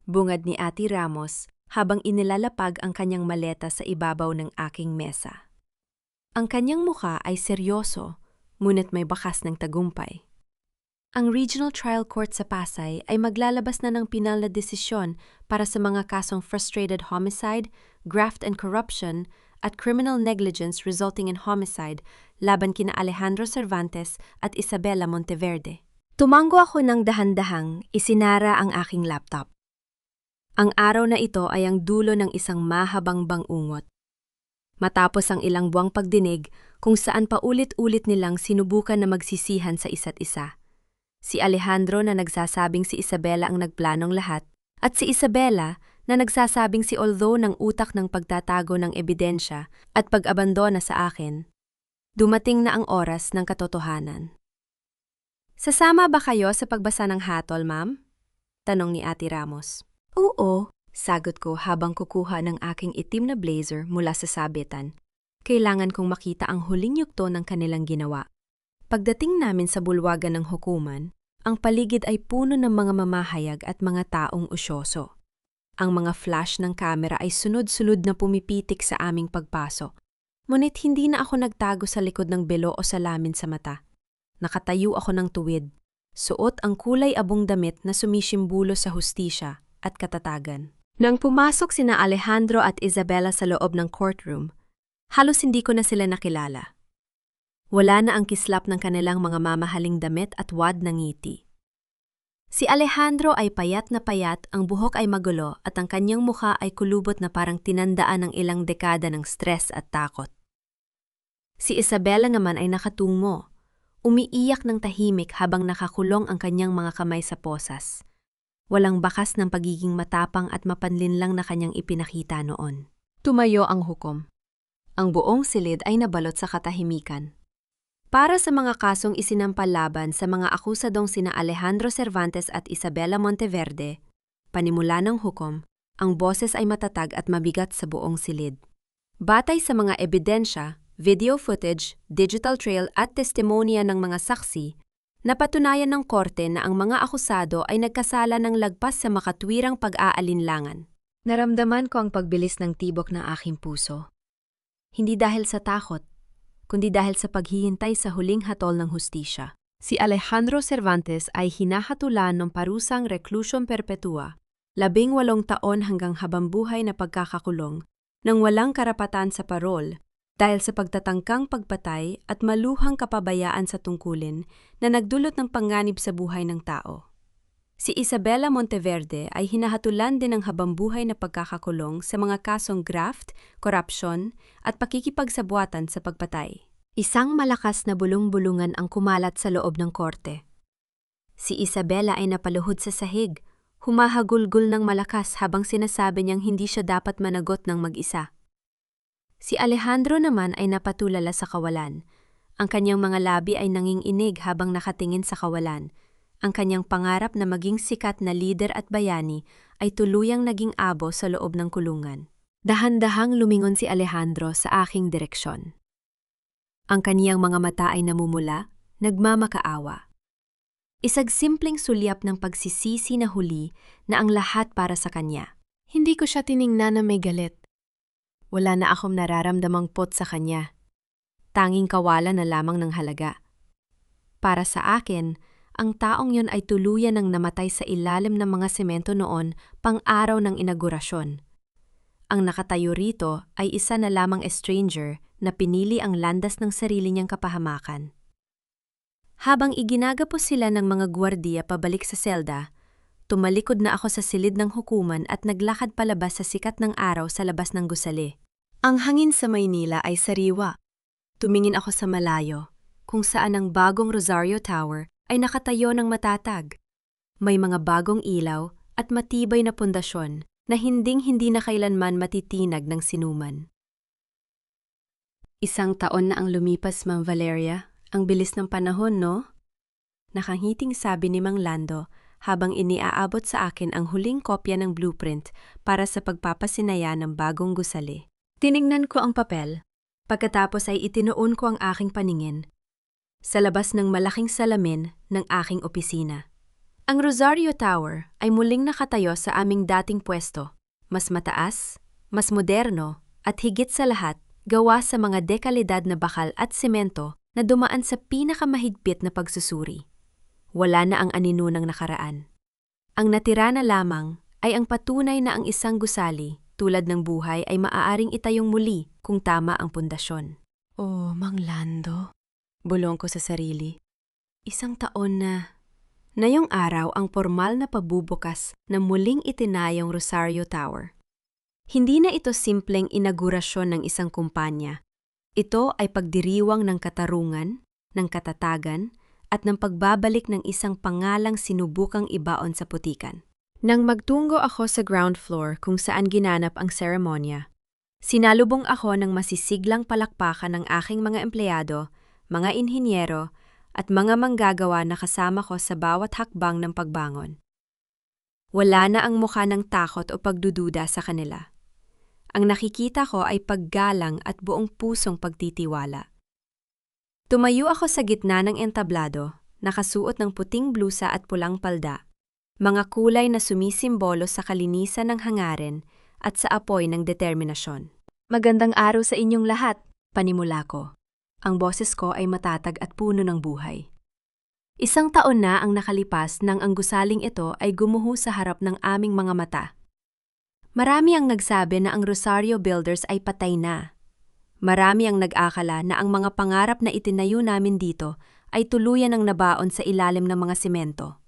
Bungad ni Ate Ramos habang inilalapag ang kanyang maleta sa ibabaw ng aking mesa. Ang kanyang mukha ay seryoso, ngunit may bakas ng tagumpay. Ang Regional Trial Court sa Pasay ay maglalabas na ng pinal na desisyon para sa mga kasong frustrated homicide, graft and corruption, at criminal negligence resulting in homicide laban kina Alejandro Cervantes at Isabela Monteverde. Tumanggo ako ng dahan-dahang isinara ang aking laptop. Ang araw na ito ay ang dulo ng isang mahabang bangungot. Matapos ang ilang buwang pagdinig kung saan paulit-ulit nilang sinubukan na magsisihan sa isa't isa. Si Alejandro na nagsasabing si Isabela ang nagplanong lahat, at si Isabela na nagsasabing si Although ng utak ng pagtatago ng ebidensya at pag-abandona sa akin. Dumating na ang oras ng katotohanan. Sasama ba kayo sa pagbasa ng hatol, ma'am? Tanong ni Ate Ramos. Oo, sagot ko habang kukuha ng aking itim na blazer mula sa sabitan. Kailangan kong makita ang huling yugto ng kanilang ginawa. Pagdating namin sa bulwagan ng hukuman, ang paligid ay puno ng mga mamahayag at mga taong usyoso. Ang mga flash ng kamera ay sunod-sunod na pumipitik sa aming pagpasok. Ngunit hindi na ako nagtago sa likod ng belo o salamin sa mata. Nakatayo ako ng tuwid, suot ang kulay abong damit na sumisimbulo sa hustisya at katatagan. Nang pumasok sina Alejandro at Isabela sa loob ng courtroom, halos hindi ko na sila nakilala. Wala na ang kislap ng kanilang mga mamahaling damit at wad ng ngiti. Si Alejandro ay payat na payat, ang buhok ay magulo at ang kanyang mukha ay kulubot na parang tinandaan ng ilang dekada ng stress at takot. Si Isabela naman ay nakatungo, umiiyak ng tahimik habang nakakulong ang kanyang mga kamay sa posas. Walang bakas ng pagiging matapang at mapanlinlang na kanyang ipinakita noon. Tumayo ang hukom. Ang buong silid ay nabalot sa katahimikan. Para sa mga kasong isinampal laban sa mga akusadong sina Alejandro Cervantes at Isabela Monteverde, panimula ng hukom, ang boses ay matatag at mabigat sa buong silid. Batay sa mga ebidensya, video footage, digital trail at testimonya ng mga saksi, napatunayan ng korte na ang mga akusado ay nagkasala ng lagpas sa makatwirang pag-aalinlangan. Naramdaman ko ang pagbilis ng tibok ng aking puso. Hindi dahil sa takot, kundi dahil sa paghihintay sa huling hatol ng hustisya. Si Alejandro Cervantes ay hinahatulan ng parusang reclusion perpetua, 18 taon hanggang habambuhay na pagkakakulong, nang walang karapatan sa parol dahil sa pagtatangkang pagpatay at maluhang kapabayaan sa tungkulin na nagdulot ng panganib sa buhay ng tao. Si Isabela Monteverde ay hinahatulan din ng habambuhay na pagkakakulong sa mga kasong graft, korupsyon at pakikipagsabuatan sa pagpatay. Isang malakas na bulong-bulungan ang kumalat sa loob ng korte. Si Isabela ay napaluhod sa sahig, humahagulgol ng malakas habang sinasabi niyang hindi siya dapat managot ng mag-isa. Si Alejandro naman ay napatulala sa kawalan. Ang kanyang mga labi ay nanginginig habang nakatingin sa kawalan. Ang kanyang pangarap na maging sikat na lider at bayani ay tuluyang naging abo sa loob ng kulungan. Dahan-dahang lumingon si Alejandro sa aking direksyon. Ang kaniyang mga mata ay namumula, nagmamakaawa. Isang simpleng sulyap ng pagsisisi na huli na ang lahat para sa kanya. Hindi ko siya tiningnan na may galit. Wala na akong nararamdamang pot sa kanya. Tanging kawalan na lamang ng halaga. Para sa akin, ang taong yon ay tuluyan ng namatay sa ilalim ng mga semento noon pang-araw ng inaugurasyon. Ang nakatayo rito ay isa na lamang stranger na pinili ang landas ng sarili niyang kapahamakan. Habang iginagapos sila ng mga gwardiya pabalik sa selda, tumalikod na ako sa silid ng hukuman at naglakad palabas sa sikat ng araw sa labas ng gusali. Ang hangin sa Maynila ay sariwa. Tumingin ako sa malayo, kung saan ang bagong Rosario Tower ay nakatayo ng matatag. May mga bagong ilaw at matibay na pundasyon na hinding-hindi na kailanman matitinag ng sinuman. 1 taon na ang lumipas, Ma'am Valeria. Ang bilis ng panahon, no? Nakangiting sabi ni Mang Lando habang iniaabot sa akin ang huling kopya ng blueprint para sa pagpapasinaya ng bagong gusali. Tiningnan ko ang papel. Pagkatapos ay itinuon ko ang aking paningin sa labas ng malaking salamin ng aking opisina. Ang Rosario Tower ay muling nakatayo sa aming dating pwesto, mas mataas, mas moderno, at higit sa lahat, gawa sa mga dekalidad na bakal at semento na dumaan sa pinakamahigpit na pagsusuri. Wala na ang aninunang nakaraan. Ang natira na lamang ay ang patunay na ang isang gusali, tulad ng buhay, ay maaaring itayong muli kung tama ang pundasyon. Oh, Mang Lando, bulong ko sa sarili. 1 taon na. Ngayong araw ang formal na pagbubukas na muling itinayong Rosario Tower. Hindi na ito simpleng inaugurasyon ng isang kumpanya. Ito ay pagdiriwang ng katarungan, ng katatagan, at ng pagbabalik ng isang pangalang sinubukang ibaon sa putikan. Nang magtungo ako sa ground floor kung saan ginanap ang seremonya, sinalubong ako ng masisiglang palakpakan ng aking mga empleyado, mga inhinyero, at mga manggagawa na kasama ko sa bawat hakbang ng pagbangon. Wala na ang mukha ng takot o pagdududa sa kanila. Ang nakikita ko ay paggalang at buong pusong pagtitiwala. Tumayo ako sa gitna ng entablado, nakasuot ng puting blusa at pulang palda, mga kulay na sumisimbolo sa kalinisan ng hangarin at sa apoy ng determinasyon. Magandang araw sa inyong lahat, panimula ko. Ang boses ko ay matatag at puno ng buhay. Isang taon na ang nakalipas nang ang gusaling ito ay gumuho sa harap ng aming mga mata. Marami ang nagsabi na ang Rosario Builders ay patay na. Marami ang nag-akala na ang mga pangarap na itinayo namin dito ay tuluyan ng nabaon sa ilalim ng mga simento.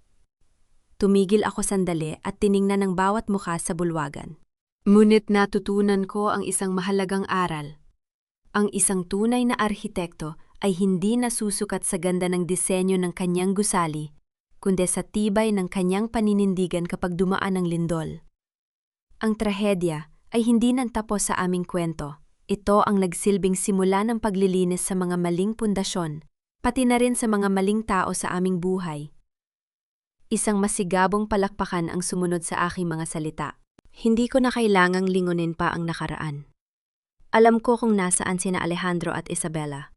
Tumigil ako sandali at tiningnan ang bawat mukha sa bulwagan. Ngunit natutunan ko ang isang mahalagang aral. Ang isang tunay na arhitekto ay hindi nasusukat sa ganda ng disenyo ng kanyang gusali, kundi sa tibay ng kanyang paninindigan kapag dumaan ang lindol. Ang trahedya ay hindi nagtapos sa aming kwento. Ito ang nagsilbing simula ng paglilinis sa mga maling pundasyon, pati na rin sa mga maling tao sa aming buhay. Isang masigabong palakpakan ang sumunod sa aking mga salita. Hindi ko na kailangang lingunin pa ang nakaraan. Alam ko kung nasaan sina Alejandro at Isabela.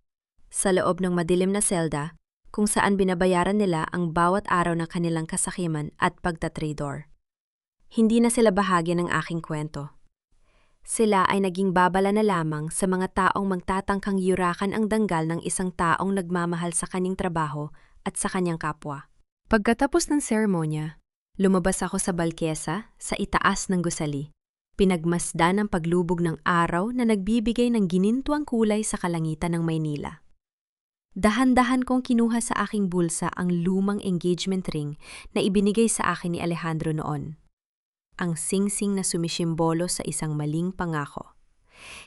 Sa loob ng madilim na selda, kung saan binabayaran nila ang bawat araw ng kanilang kasakiman at pagtatrador. Hindi na sila bahagi ng aking kwento. Sila ay naging babala na lamang sa mga taong magtatangkang yurakan ang danggal ng isang taong nagmamahal sa kanyang trabaho at sa kanyang kapwa. Pagkatapos ng seremonya, lumabas ako sa balkesa sa itaas ng gusali. Pinagmasdan ang paglubog ng araw na nagbibigay ng ginintuang kulay sa kalangitan ng Maynila. Dahan-dahan kong kinuha sa aking bulsa ang lumang engagement ring na ibinigay sa akin ni Alejandro noon. Ang singsing na sumisimbolo sa isang maling pangako.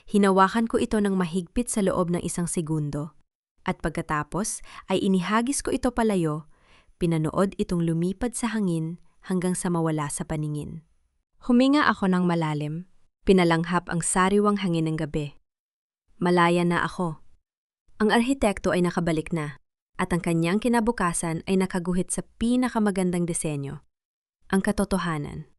Hinawakan ko ito ng mahigpit sa loob ng isang segundo. At pagkatapos ay inihagis ko ito palayo, pinanood itong lumipad sa hangin hanggang sa mawala sa paningin. Huminga ako ng malalim, pinalanghap ang sariwang hangin ng gabi. Malaya na ako. Ang arhitekto ay nakabalik na, at ang kanyang kinabukasan ay nakaguhit sa pinakamagandang disenyo, ang katotohanan.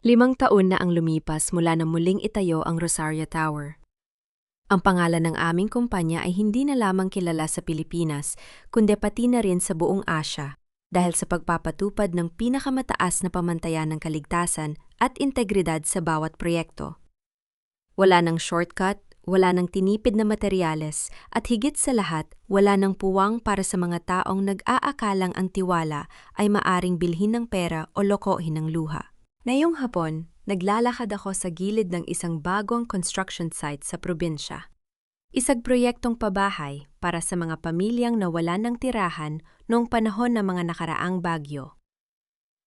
5 taon na ang lumipas mula na muling itayo ang Rosario Tower. Ang pangalan ng aming kumpanya ay hindi na lamang kilala sa Pilipinas, kundi pati na rin sa buong Asya dahil sa pagpapatupad ng pinakamataas na pamantayan ng kaligtasan at integridad sa bawat proyekto. Wala ng shortcut, wala ng tinipid na materyales, at higit sa lahat, wala ng puwang para sa mga taong nag-aakalang ang tiwala ay maaring bilhin ng pera o lokohin ng luha. Ngayong hapon, naglalakad ako sa gilid ng isang bagong construction site sa probinsya. Isang proyektong pabahay para sa mga pamilyang nawalan ng tirahan noong panahon ng mga nakaraang bagyo.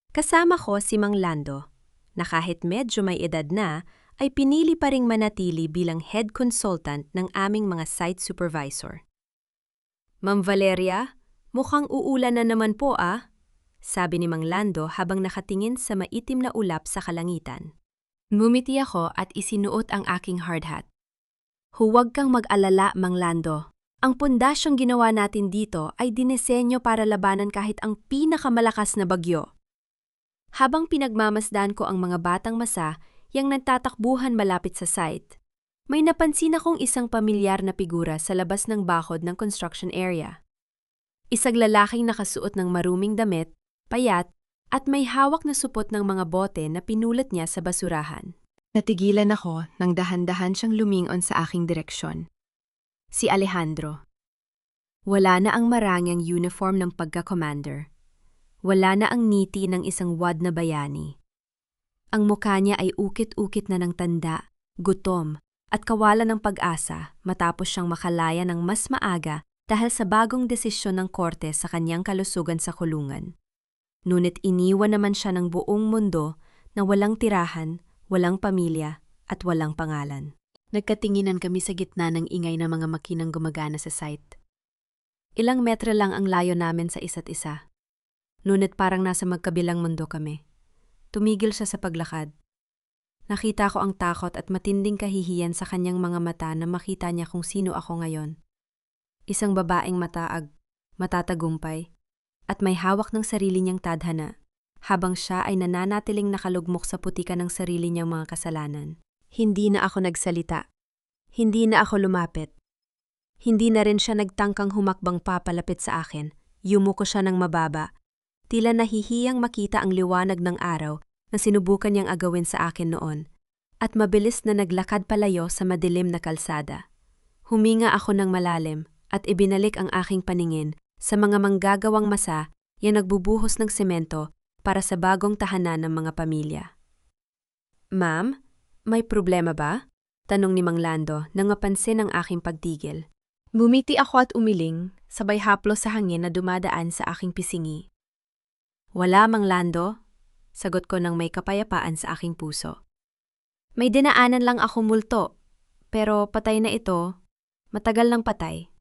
Kasama ko si Mang Lando, na kahit medyo may edad na, ay pinili pa ring manatili bilang head consultant ng aming mga site supervisor. Ma'am Valeria, mukhang uulan na naman po sabi ni Mang Lando habang nakatingin sa maitim na ulap sa kalangitan. Ngumiti ako at isinuot ang aking hard hat. Huwag kang mag-alala, Mang Lando. Ang pundasyong ginawa natin dito ay dinesenyo para labanan kahit ang pinakamalakas na bagyo. Habang pinagmamasdan ko ang mga batang masa yang nagtatakbuhan malapit sa site, may napansin akong isang pamilyar na figura sa labas ng bakod ng construction area. Isang lalaking nakasuot ng maruming damit, payat, at may hawak na supot ng mga bote na pinulot niya sa basurahan. Natigilan ako nang dahan-dahan siyang lumingon sa aking direksyon. Si Alejandro. Wala na ang marangyang uniform ng pagka-commander. Wala na ang ngiti ng isang wad na bayani. Ang mukha niya ay ukit-ukit na ng tanda, gutom, at kawalan ng pag-asa matapos siyang makalaya ng mas maaga dahil sa bagong desisyon ng korte sa kanyang kalusugan sa kulungan. Ngunit iniwan naman siya ng buong mundo na walang tirahan, walang pamilya, at walang pangalan. Nagkatinginan kami sa gitna ng ingay ng mga makinang gumagana sa site. Ilang metro lang ang layo namin sa isa't isa. Ngunit parang nasa magkabilang mundo kami. Tumigil siya sa paglakad. Nakita ko ang takot at matinding kahihiyan sa kanyang mga mata na makita niya kung sino ako ngayon. Isang babaeng mataag, matatagumpay, at may hawak ng sarili niyang tadhana, habang siya ay nananatiling nakalugmok sa putikan ng sarili niyang mga kasalanan. Hindi na ako nagsalita. Hindi na ako lumapit. Hindi na rin siya nagtangkang humakbang papalapit sa akin. Yumuko siya ng mababa. Tila nahihiyang makita ang liwanag ng araw na sinubukan niyang agawin sa akin noon, at mabilis na naglakad palayo sa madilim na kalsada. Huminga ako ng malalim at ibinalik ang aking paningin sa mga manggagawang masa yang nagbubuhos ng semento para sa bagong tahanan ng mga pamilya. "Ma'am, may problema ba?" tanong ni Mang Lando nang mapansin ang aking pagtigil. Bumiti ako at umiling, sabay haplos sa hangin na dumadaan sa aking pisingi. "Wala, Mang Lando," sagot ko nang may kapayapaan sa aking puso. "May dinaanan lang ako multo, pero patay na ito, matagal nang patay."